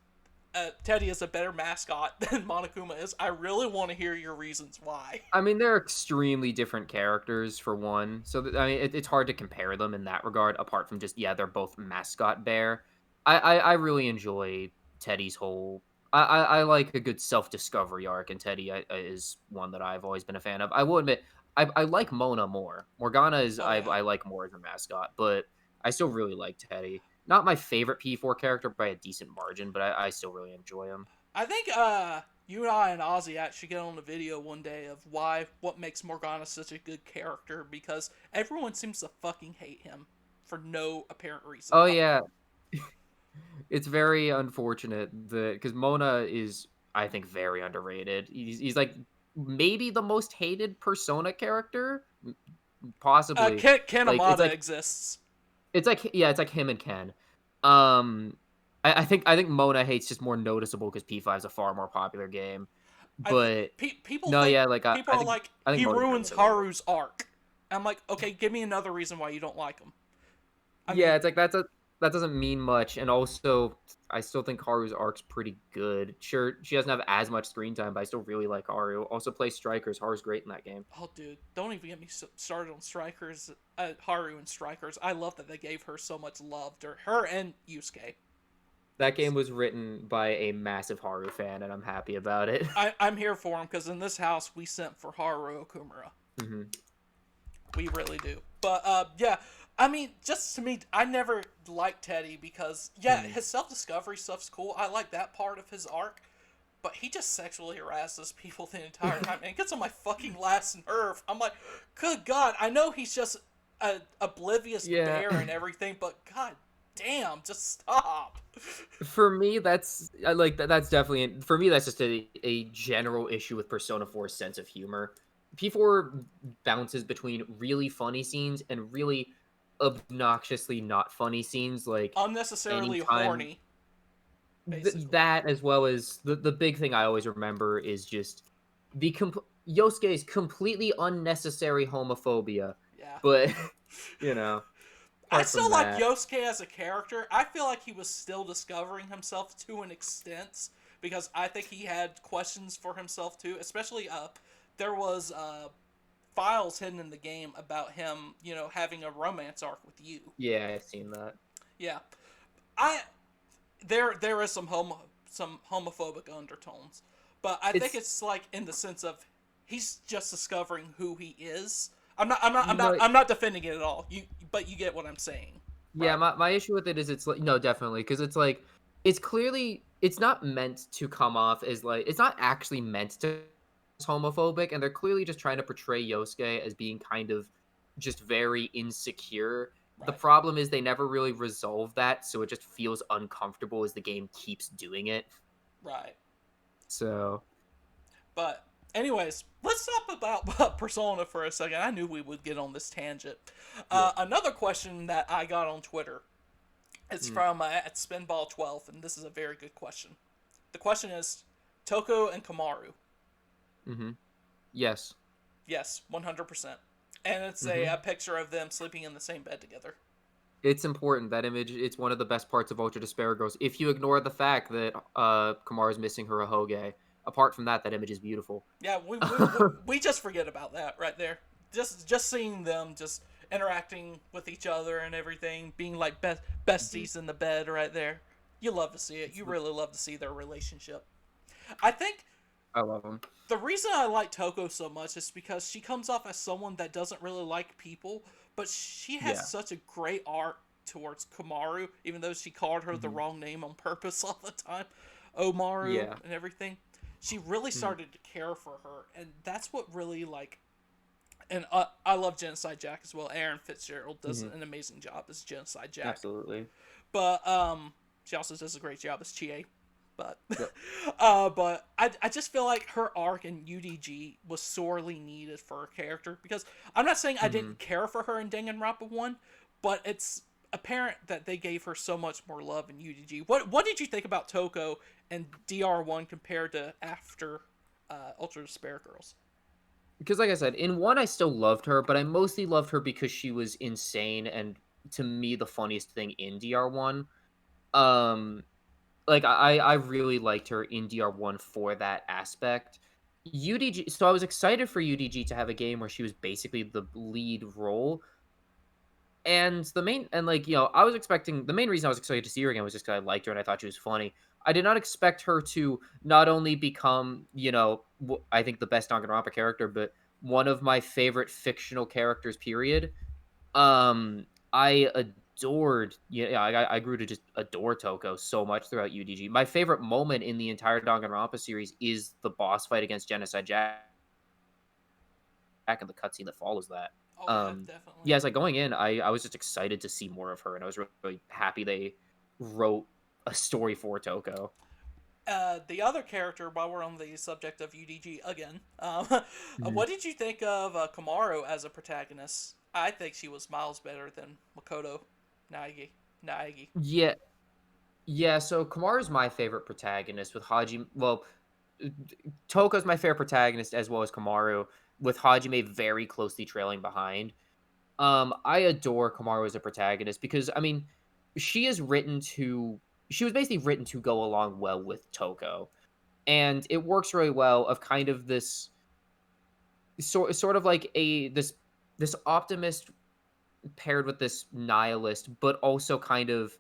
Teddy is a better mascot than Monokuma is, I really want to hear your reasons why. I mean, they're extremely different characters for one, so I mean, it's hard to compare them in that regard. Apart from just, yeah, they're both mascot bear. I really enjoy Teddy's whole. I like a good self discovery arc, and Teddy is one that I've always been a fan of. I will admit, I like Mona more. Morgana is Oh yeah. I like more as a mascot, but I still really like Teddy. Not my favorite P4 character by a decent margin, but I still really enjoy him. I think you and I and Ozzy actually get on a video one day of what makes Morgana such a good character because everyone seems to fucking hate him for no apparent reason. Oh yeah, it's very unfortunate that because Mona is, I think, very underrated. He's like maybe the most hated Persona character, possibly. Ken Like it's Amada like exists. it's like yeah, it's like him and Ken. Um, I think Mona hates just more noticeable because P5 is a far more popular game. I th- But people no, think yeah, like people I are think like I think he Mona's ruins underrated a little bit. Haru's arc. I'm like, okay, give me another reason why you don't like him. I Yeah, mean, it's like that doesn't mean much, and also I still think Haru's arc's pretty good. Sure, she doesn't have as much screen time, but I still really like Haru. Also, play Strikers. Haru's great in that game. oh dude, don't even get me started on Strikers, Haru and Strikers. I love that they gave her so much love to her and Yusuke. That game was written by a massive Haru fan, and I'm happy about it. I'm here for him because in this house we sent for Haru Okumura. hmm We really do. But yeah, I mean, just to me, I never liked Teddy because yeah, hmm his self discovery stuff's cool. I like that part of his arc. But he just sexually harasses people the entire time, and it gets on my fucking last nerve. I'm like, good God, I know he's just a oblivious Yeah, bear and everything, but god damn, just stop. for me, that's I like that. That's definitely for me. That's just a general issue with Persona 4's sense of humor. P4 bounces between really funny scenes and really obnoxiously not funny scenes. Like Unnecessarily anytime horny, basically. that, as well as the big thing I always remember is just Yosuke's completely unnecessary homophobia. Yeah. But I apart from still like that, Yosuke as a character. I feel like he was still discovering himself to an extent because I think he had questions for himself too. Especially, there was files hidden in the game about him, having a romance arc with you. yeah, I've seen that. Yeah, I there is some homophobic undertones, but I think It's it's like in the sense of he's just discovering who he is. no, I'm not defending it at all. But you get what I'm saying, yeah. right? My issue with it is it's like no, definitely because it's like it's clearly it's not meant to come off as like it's not actually meant to be homophobic, and they're clearly just trying to portray Yosuke as being kind of just very insecure. The Right. problem is they never really resolve that, so it just feels uncomfortable as the game keeps doing it. Right. So, But anyways, let's talk about Persona for a second. I knew we would get on this tangent. yeah. Another question that I got on Twitter is Mm, from at Spinball12, and this is a very good question. The question is Toko and Kamaru. mm-hmm. Yes. Yes, 100%. And it's Mm-hmm. a picture of them sleeping in the same bed together. It's important. That image, it's one of the best parts of Ultra Despair Girls. If you ignore the fact that Kamaru's missing her ahoge, apart from that, that image is beautiful. Yeah, we just forget about that right there. Just seeing them just interacting with each other and everything, being like Mhm. besties in the bed right there. You love to see it. It's You the, really love to see their relationship. I think I love them. the reason I like Toko so much is because she comes off as someone that doesn't really like people, but she has Yeah. such a great arc towards Kamaru, even though she called her the Hmm. wrong name on purpose all the time, Omaru Yeah. and everything. She really Mm-hmm. started to care for her, and that's what really like. And I love Genocide Jack as well. Aaron Fitzgerald does Mm-hmm. an amazing job as Genocide Jack, Absolutely. but she also does a great job as Chie. But Yep. but I just feel like her arc in UDG was sorely needed for her character, because I'm not saying I Mm-hmm. didn't care for her in Danganronpa 1, but it's apparent that they gave her so much more love in UDG. What did you think about Toko and DR1 compared to after Ultra Despair Girls? Because, like I said, in one, I still loved her, but I mostly loved her because she was insane and, to me, the funniest thing in DR1. Um, like I really liked her in DR1 for that aspect. UDG, so I was excited for UDG to have a game where she was basically the lead role. And the main and like, I was expecting the main reason I was excited to see her again was just because I liked her and I thought she was funny. I did not expect her to not only become, I think the best Danganronpa character, but one of my favorite fictional characters, period. I adored, yeah, I grew to just adore Toko so much throughout UDG. My favorite moment in the entire Danganronpa series is the boss fight against Genocide Jack and the cutscene that follows that. Oh yeah, Um, definitely. yeah, it's like going in, I was just excited to see more of her, and I was really happy they wrote a story for Toko. The other character, while we're on the subject of UDG again, Mhm. what did you think of Kamaro as a protagonist? I think she was miles better than Makoto Naegi. Naegi. Yeah, yeah. So Kamaru's my favorite protagonist with Haji. Well, Toko's my favorite protagonist as well as Kamaru, with Hajime very closely trailing behind. I adore Kamaru as a protagonist because, I mean, she is written to she was basically written to go along well with Toko. And it works really well of kind of this sort of like this optimist paired with this nihilist, but also kind of,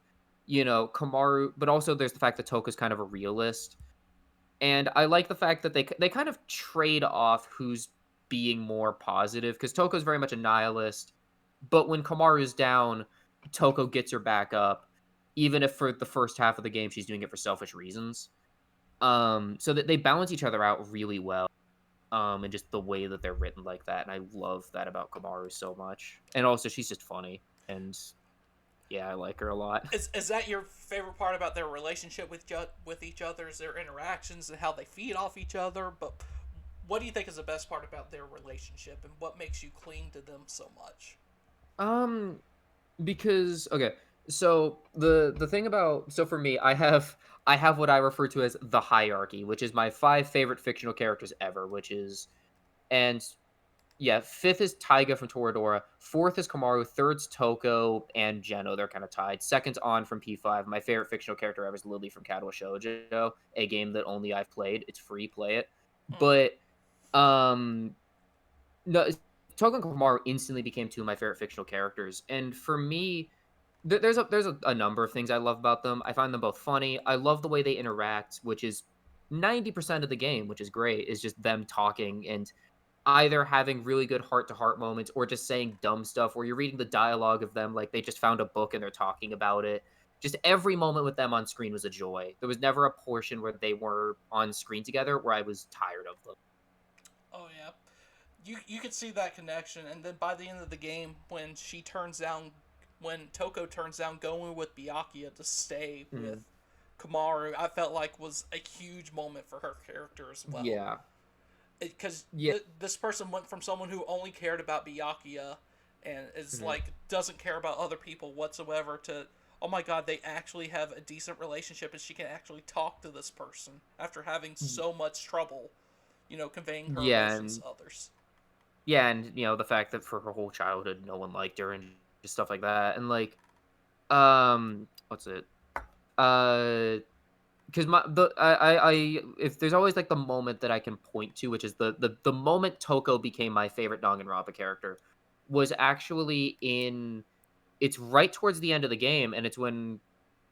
Kamaru, but also there's the fact that Toko's kind of a realist. And I like the fact that they kind of trade off who's being more positive, because Toko's very much a nihilist, but when Kamaru's down, Toko gets her back up, even if for the first half of the game she's doing it for selfish reasons. So that they balance each other out really well. And just the way that they're written like that, and I love that about Kamaru so much. And also, she's just funny, and yeah, I like her a lot. Is that your favorite part about their relationship with each other? Is their interactions and how they feed off each other? But what do you think is the best part about their relationship, and what makes you cling to them so much? Um, because okay, so the thing about so for me, I have what I refer to as the hierarchy, which is my five favorite fictional characters ever, which is and yeah, fifth is Taiga from Toradora, fourth is Kamaru, third's Toko and Geno. They're kind of tied. Second's On from P5. My favorite fictional character ever is Lily from Kadowa Shoujo, a game that only I've played. It's free, play it. Hmm. But um no, Toko and Kamaru instantly became two of my favorite fictional characters. And for me, there's a number of things I love about them. I find them both funny. I love the way they interact, which is 90% of the game, which is great, is just them talking and either having really good heart to heart moments or just saying dumb stuff where you're reading the dialogue of them like they just found a book and they're talking about it. Just every moment with them on screen was a joy. There was never a portion where they were on screen together where I was tired of them. Oh yeah. you could see that connection, and then by the end of the game, when Toko turns down going with Byakuya to stay with Mhm. Kamaru, I felt like was a huge moment for her character as well. Yeah. Because Yeah. this person went from someone who only cared about Byakuya and is Mhm. like doesn't care about other people whatsoever to, oh my god, they actually have a decent relationship and she can actually talk to this person after having so much trouble, conveying her Yeah, emotions and to others. the fact that for her whole childhood no one liked her and just stuff like that. And like what's it? Uh because my the I if there's always like the moment that I can point to, which is the moment Toko became my favorite Danganronpa character, was actually in it's right towards the end of the game, and it's when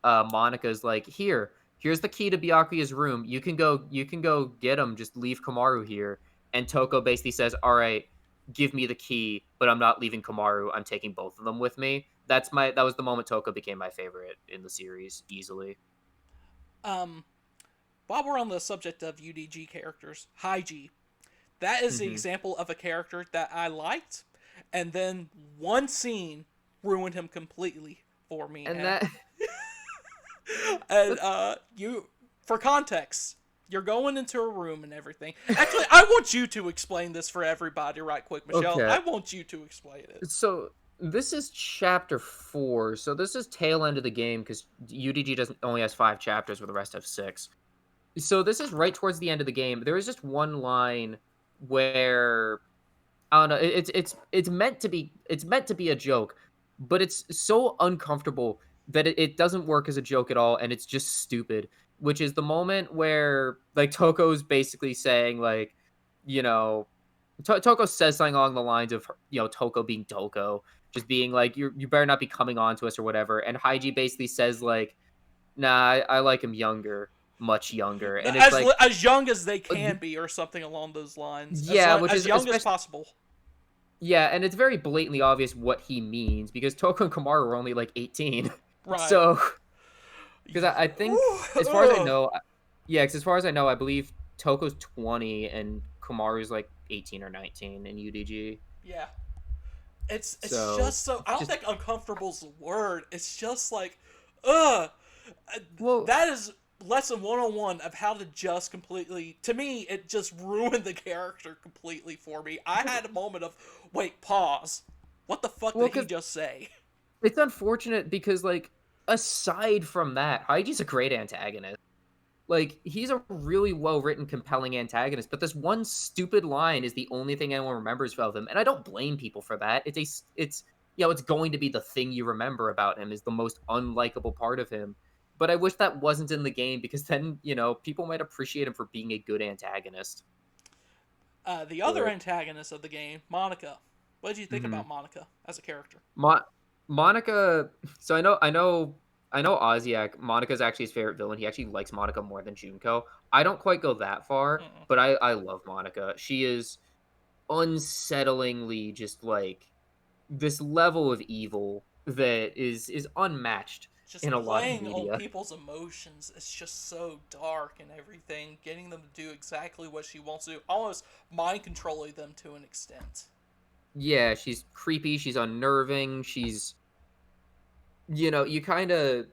Monica's like, here's the key to Byakuya's room. You can go get him. Just leave Kamaru here. And Toko basically says, all right, give me the key, but I'm not leaving Kamaru. I'm taking both of them with me. That was the moment Toko became my favorite in the series, easily. Um, while we're on the subject of UDG characters, Haiji, that is the Hmm. example of a character that I liked, and then one scene ruined him completely for me. And And that and that's you, for context, you're going into a room and everything. Actually, I want you to explain this for everybody, right quick, Michelle. okay. I want you to explain it. So this is chapter 4. So this is tail end of the game because UDG doesn't only has 5 chapters, where the rest have 6. So this is right towards the end of the game. There is just one line where I don't know. It's meant to be a joke, but it's so uncomfortable that it doesn't work as a joke at all, and it's just stupid. Which is the moment where like Toko's basically saying like, you know, Toko says something along the lines of Toko being Toko, just being like you better not be coming on to us or whatever, and Haiji basically says like, nah, I like him younger, much younger, and it's like As young as they uh, can be, or something along those lines. yeah, which As is young as especially. possible. Yeah, and it's very blatantly obvious what he means because Toko and Kamaru are only like 18. Right. So, because I think, as far as I know, yeah, because as far as I know, I believe Toko's 20 and Kamaru's like 18 or 19 in UDG. Yeah. It's So, just so, I it's don't just, think uncomfortable's the word. It's just like, ugh. well, That is lesson 101 of how to just completely, to me, it just ruined the character completely for me. I because, had a moment of, wait, pause. What the fuck well, did he because just say? it's unfortunate because, like, aside from that, Haiji's a great antagonist. Like, he's a really well-written, compelling antagonist, but this one stupid line is the only thing anyone remembers of him, and I don't blame people for that. It's going to be the thing you remember about him is the most unlikable part of him. But I wish that wasn't in the game because then, people might appreciate him for being a good antagonist. The other But antagonist of the game, Monica. What did you think mhm. about Monica as a character? Mo- Monica. So I know Oziak. Monica's actually his favorite villain. He actually likes Monica more than Junko. I don't quite go that far, Mm-mm. but I love Monica. She is unsettlingly just like this level of evil that is unmatched Just in a lot of playing on media. people's emotions is just so dark and everything. Getting them to do exactly what she wants to do, almost mind controlling them to an extent. Yeah, she's creepy. She's unnerving. You kind of.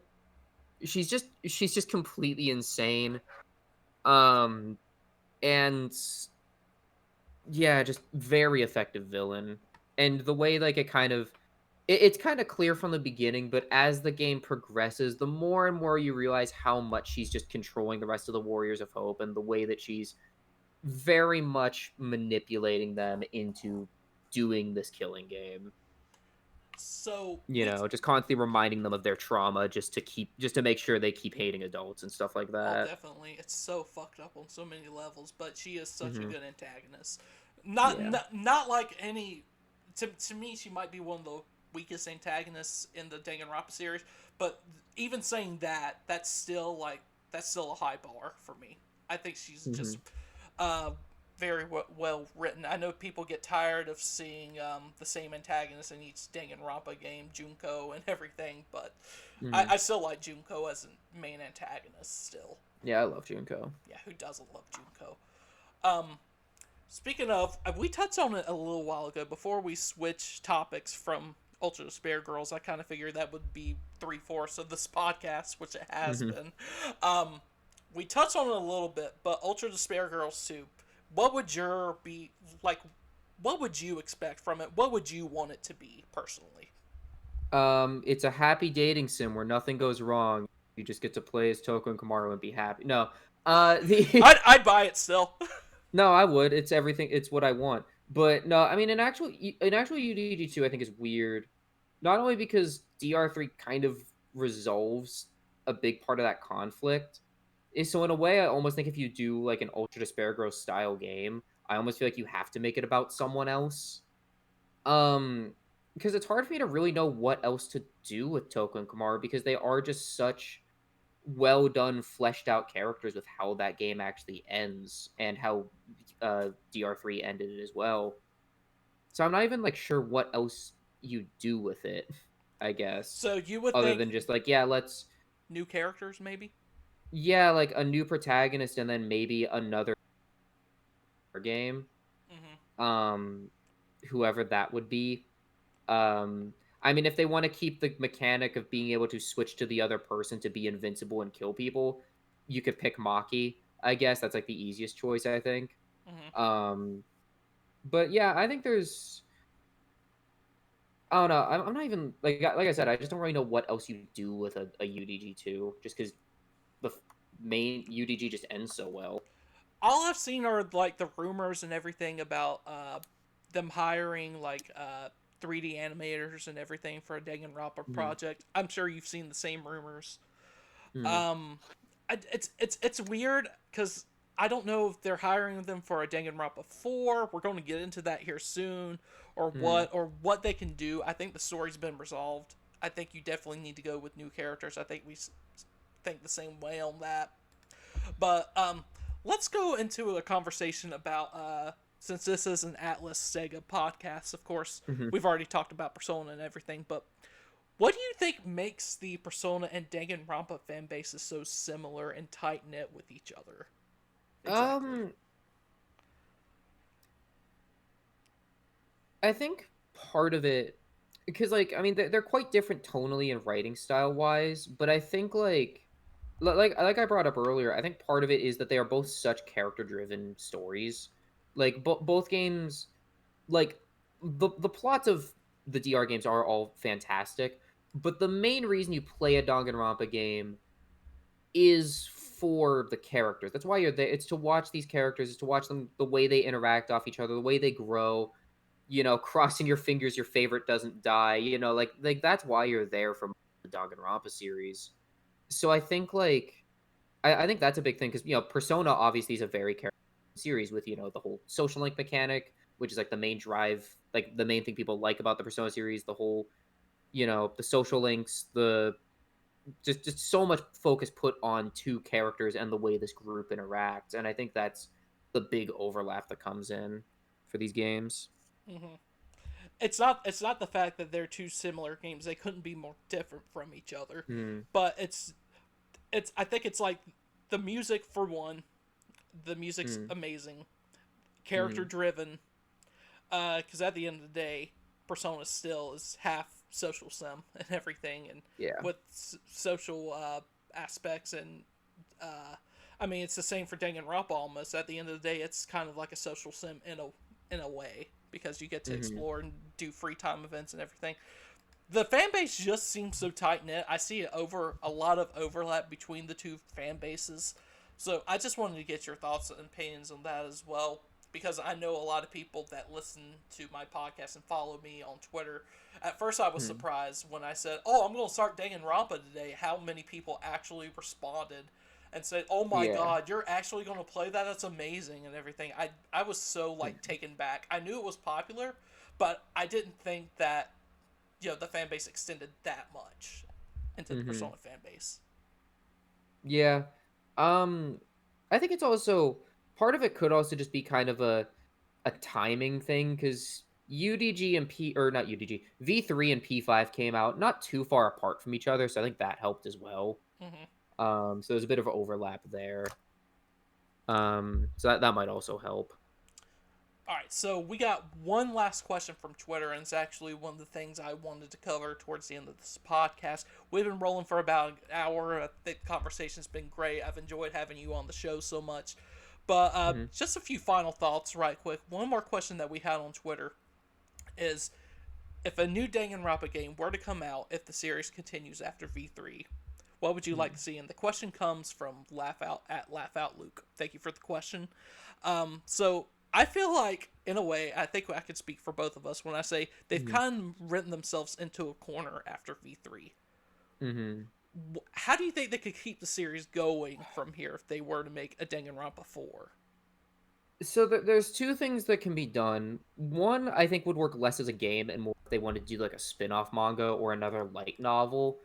She's just completely insane. Um, and yeah, just very effective villain. And the way like it's kind of clear from the beginning, but as the game progresses, the more and more you realize how much she's just controlling the rest of the Warriors of Hope and the way that she's very much manipulating them into doing this killing game. So it's Just constantly reminding them of their trauma just to make sure they keep hating adults and stuff like oh, that. definitely, it's so fucked up on so many levels. But she is such a Hmm. good antagonist. Not Yeah. not like any. To me, she might be one of the weakest antagonists in the Danganronpa series. But even saying that, that's still a high bar for me. I think she's Hmm. just uh, very well written. I know people get tired of seeing the same antagonist in each Danganronpa game, Junko and everything, but Hmm. I still like Junko as a main antagonist still. Yeah, I love Junko. Yeah, who doesn't love Junko? Um, Speaking of, we touched on it a little while ago before we switch topics from Ultra Despair Girls. I kind of figured that would be 3/4 of this podcast, which it has Hmm. been. Um, we touched on it a little bit, but Ultra Despair Girls 2, what would your be like? What would you expect from it? What would you want it to be personally? It's a happy dating sim where nothing goes wrong. You just get to play as Toko and Kamaru and be happy. No, the I'd buy it still. no, I would. It's everything. It's what I want. But no, I mean, an actual UDG2, I think is weird. Not only because DR3 kind of resolves a big part of that conflict, is so in a way, I almost think if you do like an Ultra Despair Girls style game, I almost feel like you have to make it about someone else. Um, because it's hard for me to really know what else to do with Toko and Kamaru because they are just such well done, fleshed out characters with how that game actually ends and how DR3 ended it as well. So I'm not even like sure what else you do with it, I guess. So you would Other think than just like, yeah, let's new characters, maybe? yeah, like a new protagonist and then maybe another game. Mm-hmm. Um whoever that would be. Um, I mean, if they want to keep the mechanic of being able to switch to the other person to be invincible and kill people, you could pick Maki. I guess that's like the easiest choice, I think. Mm-hmm. Um, but yeah, I think there's. I don't know. I'm not even like I said. I just don't really know what else you do with a UDG2, just because the main UDG just ends so well. All I've seen are like the rumors and everything about them hiring like 3D animators and everything for a Danganronpa Mm-hmm. project. I'm sure you've seen the same rumors. Mm-hmm. Um, it's weird because I don't know if they're hiring them for a Danganronpa 4. We're going to get into that here soon, Mm-hmm. or what they can do. I think the story's been resolved. I think you definitely need to go with new characters. I think we think the same way on that. But let's go into a conversation about since this is an Atlas Sega podcast. Of course, Mm-hmm. we've already talked about Persona and everything, but what do you think makes the Persona and Danganronpa fan bases so similar and tight knit with each other? Exactly. Um, I think part of it, because like I mean they're quite different tonally and writing style wise, but I think like I brought up earlier, I think part of it is that they are both such character driven stories. Like both games, like the plots of the DR games are all fantastic, but the main reason you play a Danganronpa game is for the characters. That's why you're there. It's to watch these characters, it's to watch them the way they interact off each other, the way they grow, crossing your fingers your favorite doesn't die, like that's why you're there from the Danganronpa series. So I think I think that's a big thing because Persona obviously is a very character series with the whole social link mechanic, which is like the main drive, like the main thing people like about the Persona series, the whole the social links, the just so much focus put on two characters and the way this group interacts, and I think that's the big overlap that comes in for these games. Hmm. It's not the fact that they're two similar games. They couldn't be more different from each other. Mm, But it's I think it's like the music for one. The music's mm, amazing, character mm, driven. Because at the end of the day, Persona still is half social sim and everything, and yeah. with social aspects and I mean it's the same for Danganronpa almost. At the end of the day, it's kind of like a social sim in a way because you get to Hmm. explore and do free time events and everything. The fan base just seems so tight knit. I see a lot of overlap between the two fan bases. So I just wanted to get your thoughts and opinions on that as well, because I know a lot of people that listen to my podcast and follow me on Twitter. At first, I was Mm, surprised when I said, "Oh, I'm going to start Danganronpa today." How many people actually responded and said, "Oh my yeah. God, you're actually going to play that? That's amazing!" and everything. I was so like taken back. I knew it was popular, but I didn't think that the fan base extended that much into the Mm-hmm. Persona fan base. Yeah. Um, I think it's also part of it could also just be kind of a timing thing because UDG and P or not UDG V3 and P5 came out not too far apart from each other, so I think that helped as well. Hmm. So there's a bit of overlap there. So that might also help. All right, so we got one last question from Twitter, and it's actually one of the things I wanted to cover towards the end of this podcast. We've been rolling for about an hour. I think the conversation's been great. I've enjoyed having you on the show so much. But Hmm. just a few final thoughts, right quick. One more question that we had on Twitter is if a new Danganronpa game were to come out if the series continues after V3, what would you like to see? And the question comes from Laugh Out Luke. Thank you for the question. So I feel like, in a way, I think I could speak for both of us when I say they've Hmm. kind of written themselves into a corner after V3. Hmm. How do you think they could keep the series going from here if they were to make a Danganronpa 4? So there's two things that can be done. One, I think would work less as a game and more if they wanted to do like a spin-off manga or another light novel.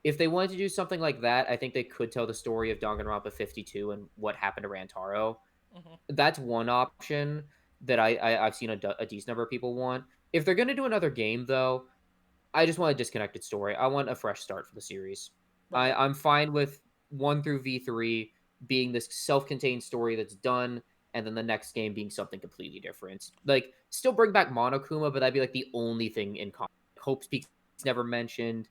If they wanted to do something like that, I think they could tell the story of Danganronpa 52 and what happened to Rantaro. Mm-hmm. That's one option that I've seen a decent number of people want. If they're gonna do another game, though, I just want a disconnected story. I want a fresh start for the series. Right. I'm fine with 1 through V3 being this self-contained story that's done, and then the next game being something completely different. Like, still bring back Monokuma, but that'd be like the only thing in common. Hope Speaks never mentioned.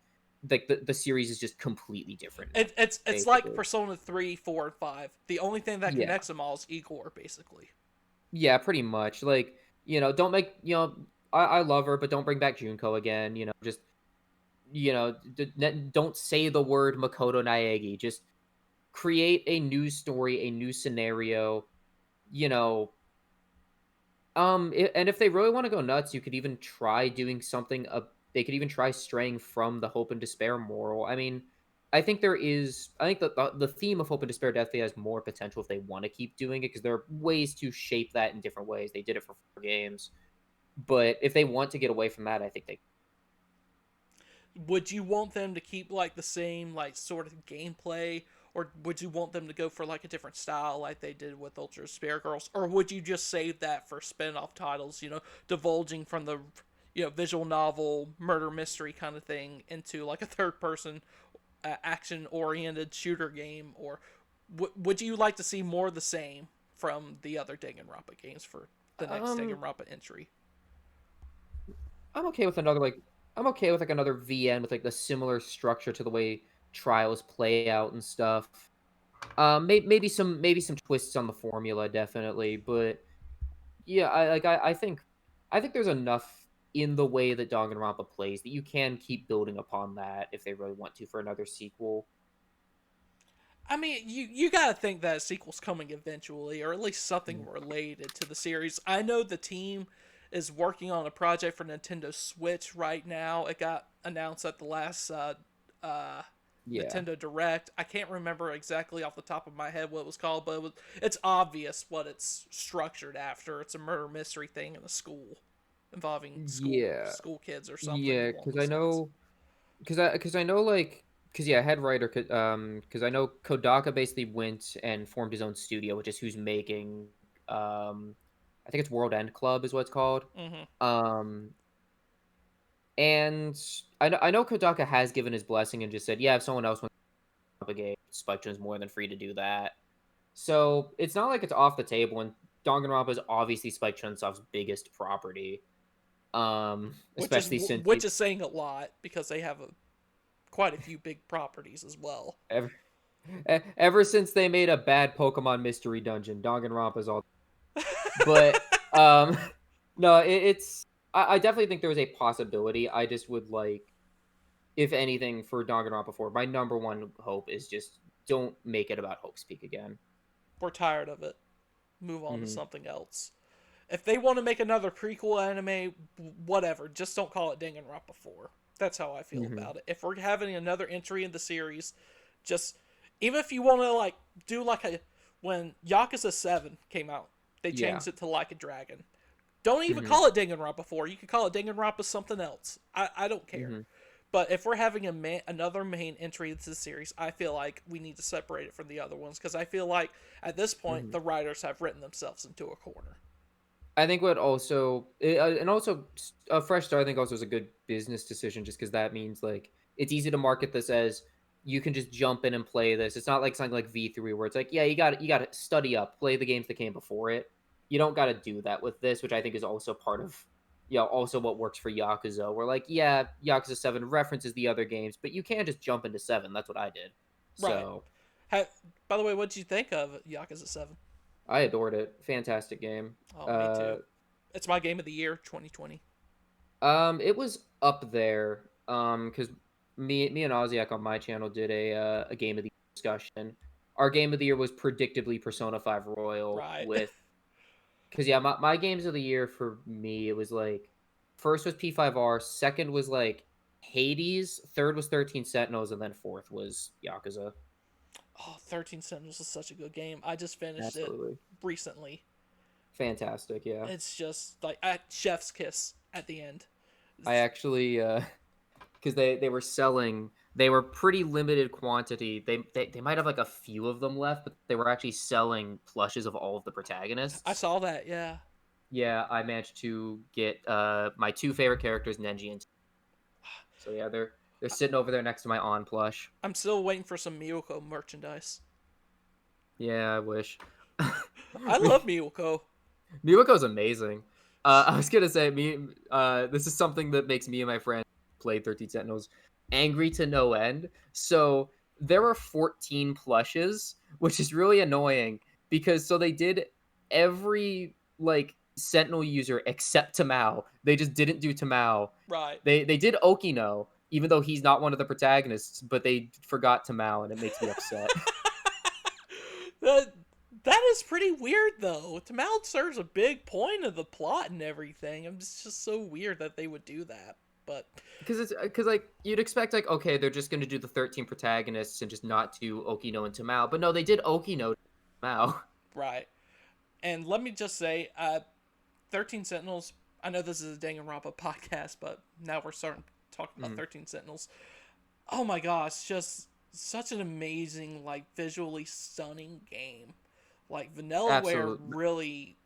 Like the series is just completely different now, It's like basically. Persona 3, 4, and 5. The only thing that Yeah. connects them all is Igor, basically. Yeah, pretty much. Like, don't make, I love her, but don't bring back Junko again. Just, don't say the word Makoto Naegi. Just create a new story, a new scenario, you know. And if they really want to go nuts, you could even try doing something. They could even try straying from the hope and despair moral. I mean, I think there is. I think that the theme of hope and despair definitely has more potential if they want to keep doing it because there are ways to shape that in different ways. They did it for 4 games, but if they want to get away from that, I think they. Would you want them to keep like the same like sort of gameplay, or would you want them to go for like a different style like they did with Ultra Spare Girls, or would you just save that for spin-off titles, divulging from the visual novel murder mystery kind of thing into like a third person action oriented shooter game, or would you like to see more of the same from the other Danganronpa games for the next Um, Danganronpa entry? I'm okay with another like. I'm okay with like another VN with like the similar structure to the way trials play out and stuff. Maybe some twists on the formula, definitely, but yeah, I think there's enough in the way that Danganronpa plays that you can keep building upon that if they really want to for another sequel. I mean, you got to think that a sequel's coming eventually, or at least something Mm. related to the series. I know the team is working on a project for Nintendo Switch right now. It got announced at the last uh, Yeah. Nintendo Direct. I can't remember exactly off the top of my head what it was called, but it's obvious what it's structured after. It's a murder mystery thing in a school involving Yeah. school kids or something Yeah, along those lines. because I know like because yeah, head writer because I know Kodaka basically went and formed his own studio, which is who's making um I think it's World End Club is what it's called. Mm-hmm. Um and I know Kodaka has given his blessing and just said, yeah, if someone else wants to propagate, Spike is more than free to do that. So it's not like it's off the table, and Danganronpa is obviously Spike Chunsoft's biggest property. Especially since Which is saying a lot because they have quite a few big properties as well. ever, ever since they made a bad Pokemon Mystery Dungeon, Danganronpa's all. But no, it's. I definitely think there was a possibility. I just would like, if anything, for Danganronpa 4, my number one hope is just don't make it about Hope's Peak again. We're tired of it. Move on to Hmm. something else. If they want to make another prequel anime, whatever. Just don't call it Danganronpa 4. That's how I feel Hmm. about it. If we're having another entry in the series, just even if you want to like do like a when Yakuza 7 came out, they Yeah. changed it to Like a Dragon. Don't even Hmm. call it Danganronpa 4. You could call it Danganronpa something else. I don't care. Hmm. But if we're having another main entry into the series, I feel like we need to separate it from the other ones because I feel like at this point Hmm. the writers have written themselves into a corner. I think what also and also a fresh start. I think also is a good business decision, just because that means like it's easy to market this as you can just jump in and play this. It's not like something like V3 where it's like, yeah, you got to study up, play the games that came before it. you don't got to do that with this, which I think is also part of, also what works for Yakuza. Where like, yeah, Yakuza 7 references the other games, but you can't just jump into 7. That's what I did. Right. So By the way, what did you think of Yakuza 7? I adored it. Fantastic game. Oh, me too. It's my game of the year, 2020. It was up there. Because me and Oziak on my channel did a game of the year discussion. Our game of the year was predictably Persona 5 Royal Right. with, because yeah, my games of the year for me, it was like, first was P5R, second was like Hades, third was 13 Sentinels, and then fourth was Yakuza. Oh, 13 Sentinels is such a good game. I just finished it Absolutely. recently. Fantastic, yeah. It's just like chef's kiss at the end. I actually, because they were selling, they were pretty limited quantity. They might have like a few of them left, but they were actually selling plushes of all of the I protagonists. saw that, yeah. Yeah, I managed to get my two favorite characters, Nenji and. So yeah, they're sitting over there next to my on plush. I'm still waiting for some Miyoko merchandise. Yeah, I wish. I love Miyoko. Miwako's amazing. I was gonna say this is something that makes me and my friend play 13 Sentinels angry to no end. So there were 14 plushes, which is really annoying because so they did every like Sentinel user except Tamao. They just didn't do Tamao. Right. They did Okino, even though he's not one of the protagonists, but they forgot Tamao, and it makes me upset. that that is pretty weird though. Tamao serves a big point of the plot and everything. It's just so weird that they would do that. But because like you'd expect like okay they're just gonna do the 13 protagonists and just not do Okino and Tamao, but no, they did Okino to Tamao. right. And let me just say, 13 Sentinels. I know this is a Danganronpa podcast, but now we're starting talking about 13 Sentinels. Oh my gosh, just such an amazing, like, visually stunning game. Like, Vanillaware really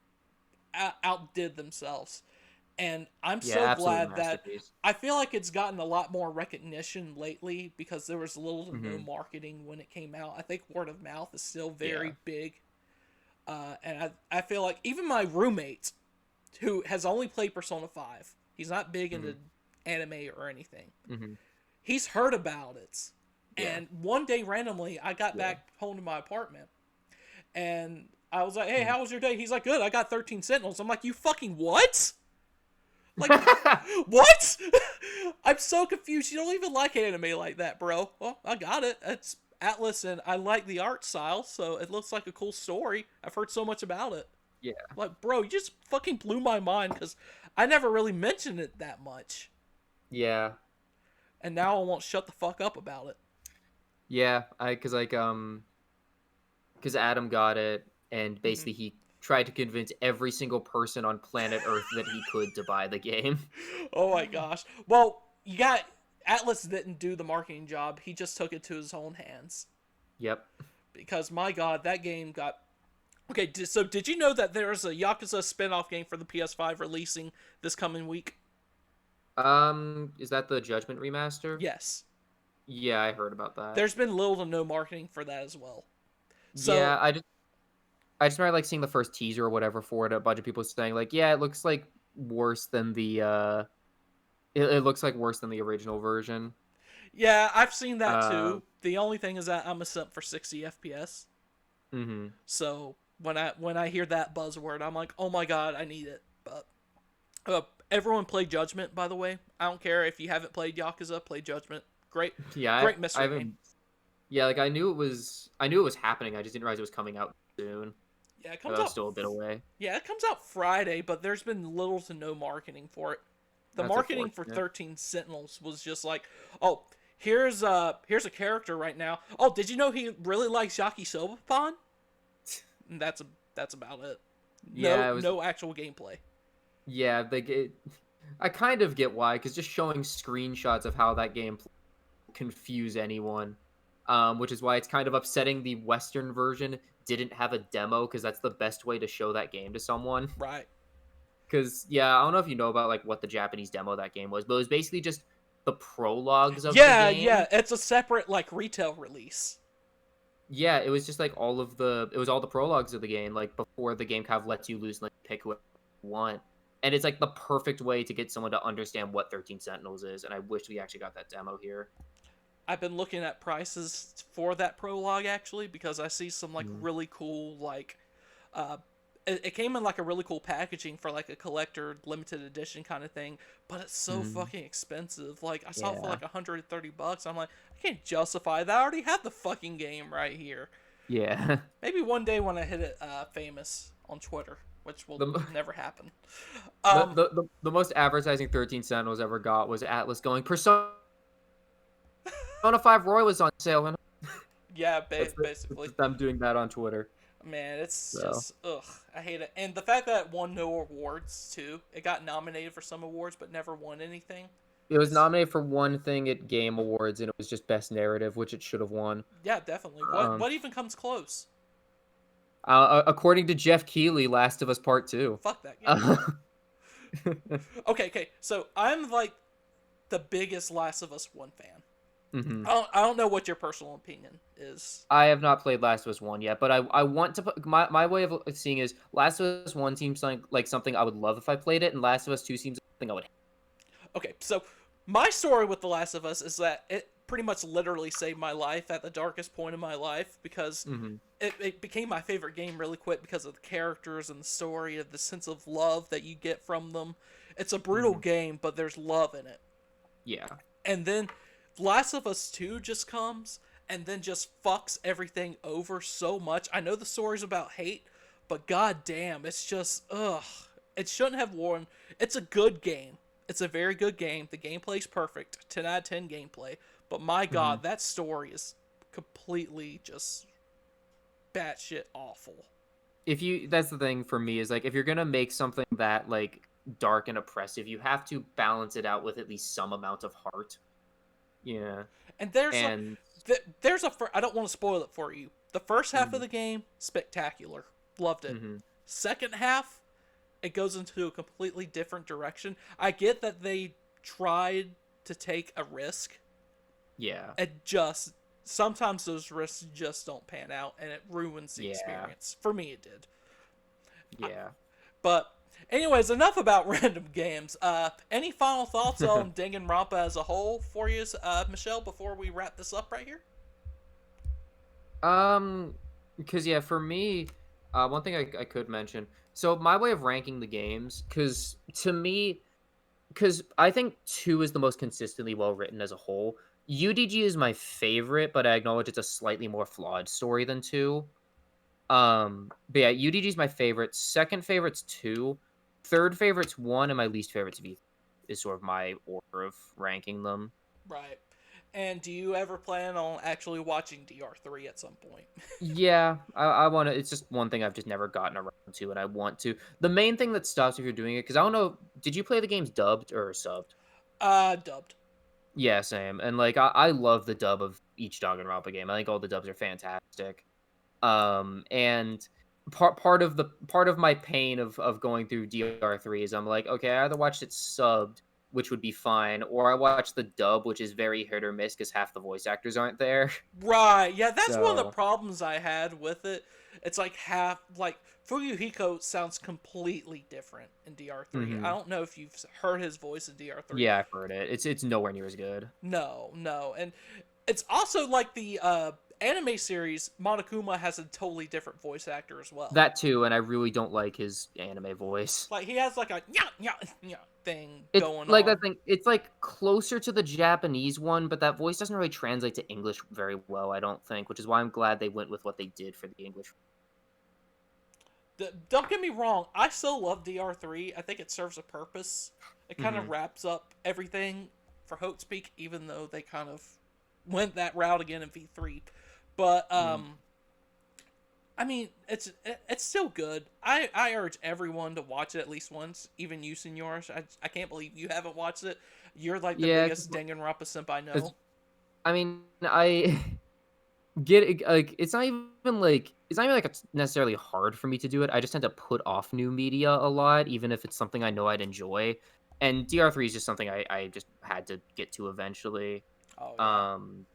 outdid themselves. And I'm so glad that I feel like it's gotten a lot more recognition lately because there was little to no marketing when it came out. I think word of mouth is still very big. And I feel like even my roommate, who has only played Persona 5, he's not big into anime or anything. He's heard about it. And one day randomly, I got back home to my apartment. And I was like, hey, how was your day? He's like, good, I got 13 Sentinels. I'm like, you fucking what? Like, what? I'm so confused. You don't even like anime like that, bro. Well, I got it. It's ATLUS, and I like the art style, so it looks like a cool story. I've heard so much about it. Yeah. Like, bro, you just fucking blew my mind, because I never really mentioned it that much. Yeah. And now I won't shut the fuck up about it. Yeah, because Adam got it, and basically he tried to convince every single person on planet Earth that he could to buy the game. Oh my gosh. Well, ATLUS didn't do the marketing job. He just took it to his own hands. Yep. Because, my god, that game got... Okay, so did you know that there's a Yakuza spin-off game for the PS5 releasing this coming week? Is that the Judgment remaster? Yes. Yeah, I heard about that. There's been little to no marketing for that as well. So, yeah, I just remember like seeing the first teaser or whatever for it. A bunch of people saying like, yeah, it looks like worse than the it looks like worse than the original version. Yeah, I've seen that too. The only thing is that I'm a simp for 60 FPS. So when I hear that buzzword, I'm like, oh my god, I need it. But everyone play Judgment, by the way. I don't care if you haven't played Yakuza, play Judgment. Great, great mystery game. Yeah, like I knew it was happening. I just didn't realize it was coming out soon. Yeah, it comes out still a bit away. Yeah, it comes out Friday, but there's been little to no marketing for it. The marketing for 13 Sentinels was just like, oh, here's a character right now. Oh, did you know he really likes Yakisoba? And that's about it. No actual gameplay. Yeah, I kind of get why, because just showing screenshots of how that game confuse anyone, which is why it's kind of upsetting the Western version didn't have a demo, because that's the best way to show that game to someone. Right. Because, yeah, I don't know if you know about like what the Japanese demo of that game was, but it was basically just the prologues of the game. Yeah, it's a separate like retail release. Yeah, it was just like it was all the prologues of the game, like before the game kind of lets you loose and let you pick who you want. And it's like the perfect way to get someone to understand what 13 Sentinels is. And I wish we actually got that demo here. I've been looking at prices for that prologue actually because I see some like Mm. really cool like uh it came in like a really cool packaging for like a collector limited edition kind of thing, but it's so Mm. fucking expensive. Like I saw it for Yeah. like $130. I'm like, I can't justify that. I already have the fucking game right here. Yeah. Maybe one day when I hit it famous on Twitter, which will the, never happen. the, Um, the, the, the most advertising 13 Sentinels ever got was Atlas going, Persona 5 Roy was on sale. And yeah, that's basically. just them doing that on Twitter. Man, it's So just ugh. I hate it. And the fact that it won no awards too. It got nominated for some awards but never won anything. it was It's nominated for one thing at Game Awards, and it was just Best Narrative, which it should have won. yeah, definitely. What Um, what even comes close? according to Jeff Keighley, Last of Us Part 2. Fuck that game. Uh, Okay. So I'm like the biggest Last of Us 1 fan. hmm I don't know what your personal opinion is. I have not played Last of Us 1 yet, but I want to. My way of seeing is Last of Us 1 seems like something I would love if I played it, and Last of Us 2 seems like something I would hate. Okay, so my story with The Last of Us is that it pretty much literally saved my life at the darkest point of my life because Hmm it became my favorite game really quick because of the characters and the story and the sense of love that you get from them. It's a brutal hmm game, but there's love in it. Yeah. And then Last of Us 2 just comes and then just fucks everything over so much. I know the story's about hate, but god damn, it's just ugh. It shouldn't have won. It's a good game. It's a very good game. The gameplay's perfect. 10 out of 10 gameplay. But my hmm god, that story is completely just batshit awful. That's the thing for me is like if you're gonna make something that like dark and oppressive, you have to balance it out with at least some amount of heart. Yeah. And And I don't want to spoil it for you. The first half of hmm the game, spectacular. Loved it. hmm Second half, it goes into a completely different direction. I get that they tried to take a risk. Yeah. It just sometimes those risks just don't pan out and it ruins the Yeah. experience. For me it did. Yeah. But anyways, enough about random games. Any final thoughts on Danganronpa as a whole for you, Michelle, before we wrap this up right here? Because yeah, for me, one thing I could mention. So my way of ranking the games, because to me, because I think two is the most consistently well written as a whole. UDG is my favorite, but I acknowledge it's a slightly more flawed story than two. But yeah, UDG is my favorite. Second favorite's two. Third favorite's one, and my least favorite's V. Is sort of my order of ranking them. Right. And do you ever plan on actually watching DR3 at some point? Yeah, I want to. It's just one thing I've just never gotten around to, and I want to. The main thing that stops if you're doing it, because I don't know, did you play the games dubbed or subbed? Dubbed. Yeah, same. And like, I love the dub of each Danganronpa game. I think all the dubs are fantastic. And part of my pain of going through DR3 is I'm like, okay, I either watched it subbed, which would be fine, or I watched the dub, which is very hit or miss because half the voice actors aren't there. Right. Yeah, that's one of the So. problems I had with it. It's like half like Fuyuhiko sounds completely different in DR3. I Mhm. don't know if you've heard his voice in DR3. Yeah, I've heard it. It's nowhere near as good. No, no. And it's also like the anime series Monokuma has a totally different voice actor as well. That too, and I really don't like his anime voice. Like he has like a yeah thing It's going like that on. thing. It's like closer to the Japanese one, but that voice doesn't really translate to English very well, I don't think, which is why I'm glad they went with what they did for the English. Don't get me wrong, I still love DR3. I think it serves a purpose. It kind of Hmm wraps up everything for Hotespeak, even though they kind of went that route again in V3. But I mean, it's still good. I urge everyone to watch it at least once, even you, Señorish. I can't believe you haven't watched it. You're like the Yeah, biggest Danganronpa simp I know. 'cause, I mean, I get it, like it's not even like it's necessarily hard for me to do it. I just tend to put off new media a lot, even if it's something I know I'd enjoy. And DR3 is just something I just had to get to eventually. Oh yeah. Um,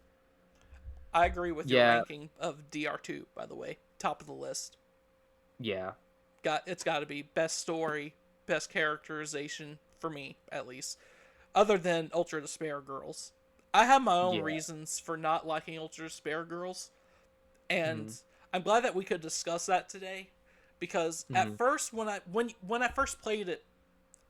I agree with your Yeah, ranking of DR2, by the way. Top of the list. yeah, It's got to be best story, best characterization, for me, at least. Other than Ultra Despair Girls. I have my own yeah. reasons for not liking Ultra Despair Girls, and Hmm. I'm glad that we could discuss that today. Because at Hmm. first, when I first played it,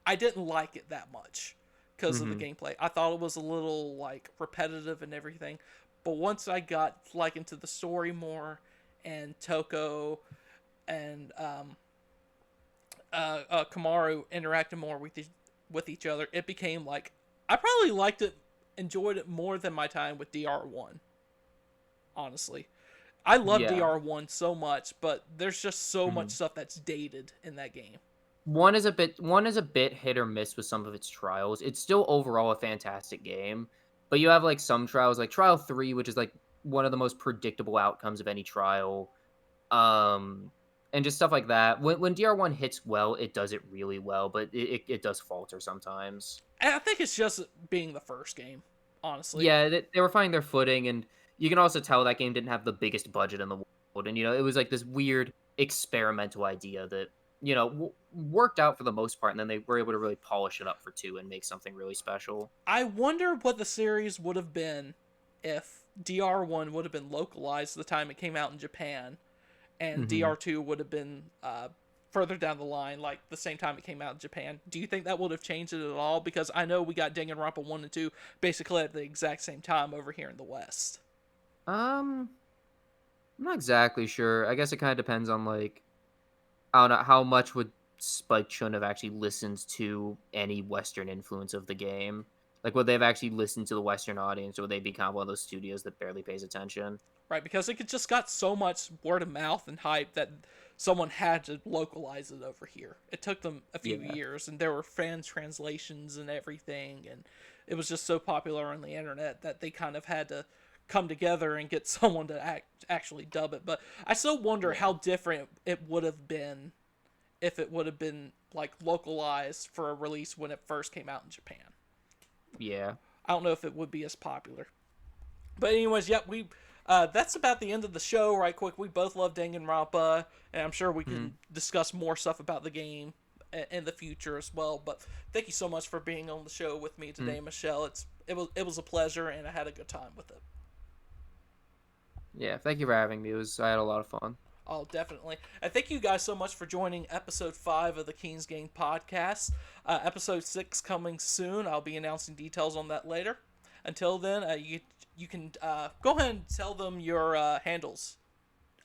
I didn't like it that much because of the Hmm. gameplay. I thought it was a little like repetitive and everything. But once I got like into the story more, and Toko and Camaro interacting more with each other, it became like I probably enjoyed it more than my time with DR1. Honestly, I love Yeah. DR1 so much, but there's just so much Hmm. stuff that's dated in that game. One is a bit hit or miss with some of its trials. It's still overall a fantastic game, but you have like some trials, like Trial 3, which is like one of the most predictable outcomes of any trial. Um, and just stuff like that. When DR1 hits well, it does it really well, but it does falter sometimes. And I think it's just being the first game, honestly. Yeah, they were finding their footing, and you can also tell that game didn't have the biggest budget in the world, and it was like this weird experimental idea that worked out for the most part, and then they were able to really polish it up for two and make something really special. I wonder what the series would have been if DR1 would have been localized the time it came out in Japan, and Hmm. DR2 would have been further down the line, like the same time it came out in Japan. Do you think that would have changed it at all? Because I know we got Danganronpa 1 and 2 basically at the exact same time over here in the West. Um, I'm not exactly sure. I guess it kind of depends on like I don't know how much would Spike Chun have actually listened to any Western influence of the game. Like, would they have actually listened to the Western audience, or would they be kind of one of those studios that barely pays attention? Right, because it just got so much word of mouth and hype that someone had to localize it over here. It took them a few Yeah. years, and there were fan translations and everything, and it was just so popular on the internet that they kind of had to come together and get someone to actually dub it. But I still wonder Yeah. how different it would have been if it would have been like localized for a release when it first came out in Japan. Yeah. I don't know if it would be as popular. But anyways, yep, we that's about the end of the show. Right, quick. We both love Danganronpa, and I'm sure we Mhm. can discuss more stuff about the game in the future as well. But thank you so much for being on the show with me Mhm. today, Michelle. It was a pleasure, and I had a good time with it. Yeah. Thank you for having me. I had a lot of fun. Oh, definitely. And thank you guys so much for joining episode 5 of the King's Game podcast. Episode 6 coming soon. I'll be announcing details on that later. Until then, you can go ahead and tell them your handles,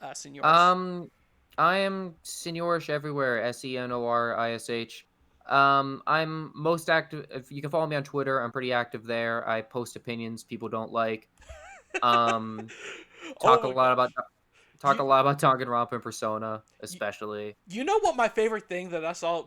Señorish. Um, I am Señorish everywhere. Senorish. I'm most active. If you can follow me on Twitter, I'm pretty active there. I post opinions people don't like. Um, talk Oh a my lot about gosh. talk You a lot about Danganronpa and Persona, you, especially. you know what my favorite thing that I saw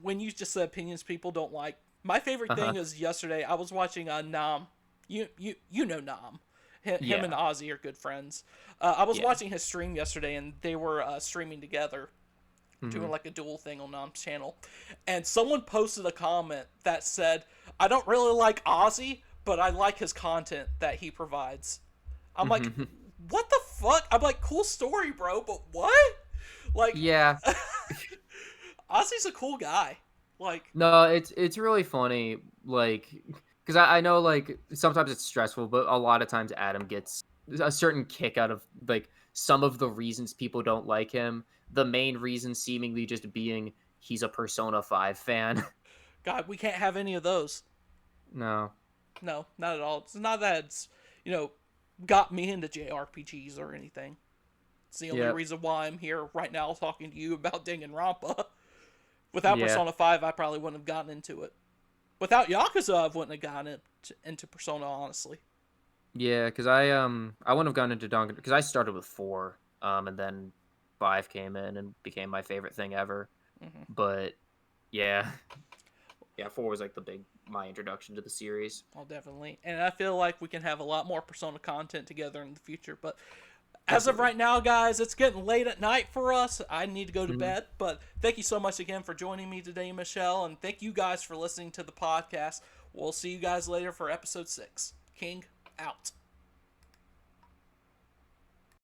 when you just said opinions people don't like? My favorite Uh huh. thing is yesterday I was watching Nam. You know Nam. Him and Yeah. Ozzy are good friends. I was Yeah. watching his stream yesterday, and they were streaming together, Hmm. doing like a dual thing on Nam's channel. And someone posted a comment that said, "I don't really like Ozzy, but I like his content that he provides." I'm like, what the fuck? I'm like, cool story, bro, but what? Like, Yeah. Ozzy's a cool guy. Like, No, it's really funny, like, because I know like sometimes it's stressful, but a lot of times Adam gets a certain kick out of like some of the reasons people don't like him. The main reason seemingly just being he's a Persona 5 fan. God, we can't have any of those. No. No, not at all. It's not that it's, you know, got me into JRPGs or anything. It's the only Yep. reason why I'm here right now talking to you about Danganronpa. Without Yeah. Persona 5, I probably wouldn't have gotten into it. Without Yakuza, I wouldn't have gotten into Persona, honestly. Yeah, because I wouldn't have gone into Donkey because I started with 4, and then 5 came in and became my favorite thing ever. Hmm. But yeah, yeah, 4 was like my introduction to the series. Oh, definitely. And I feel like we can have a lot more Persona content together in the future. But as of Absolutely. right now, guys, it's getting late at night for us. I need to go to Mhm. bed. But thank you so much again for joining me today, Michelle. And thank you guys for listening to the podcast. We'll see you guys later for episode 6. King out.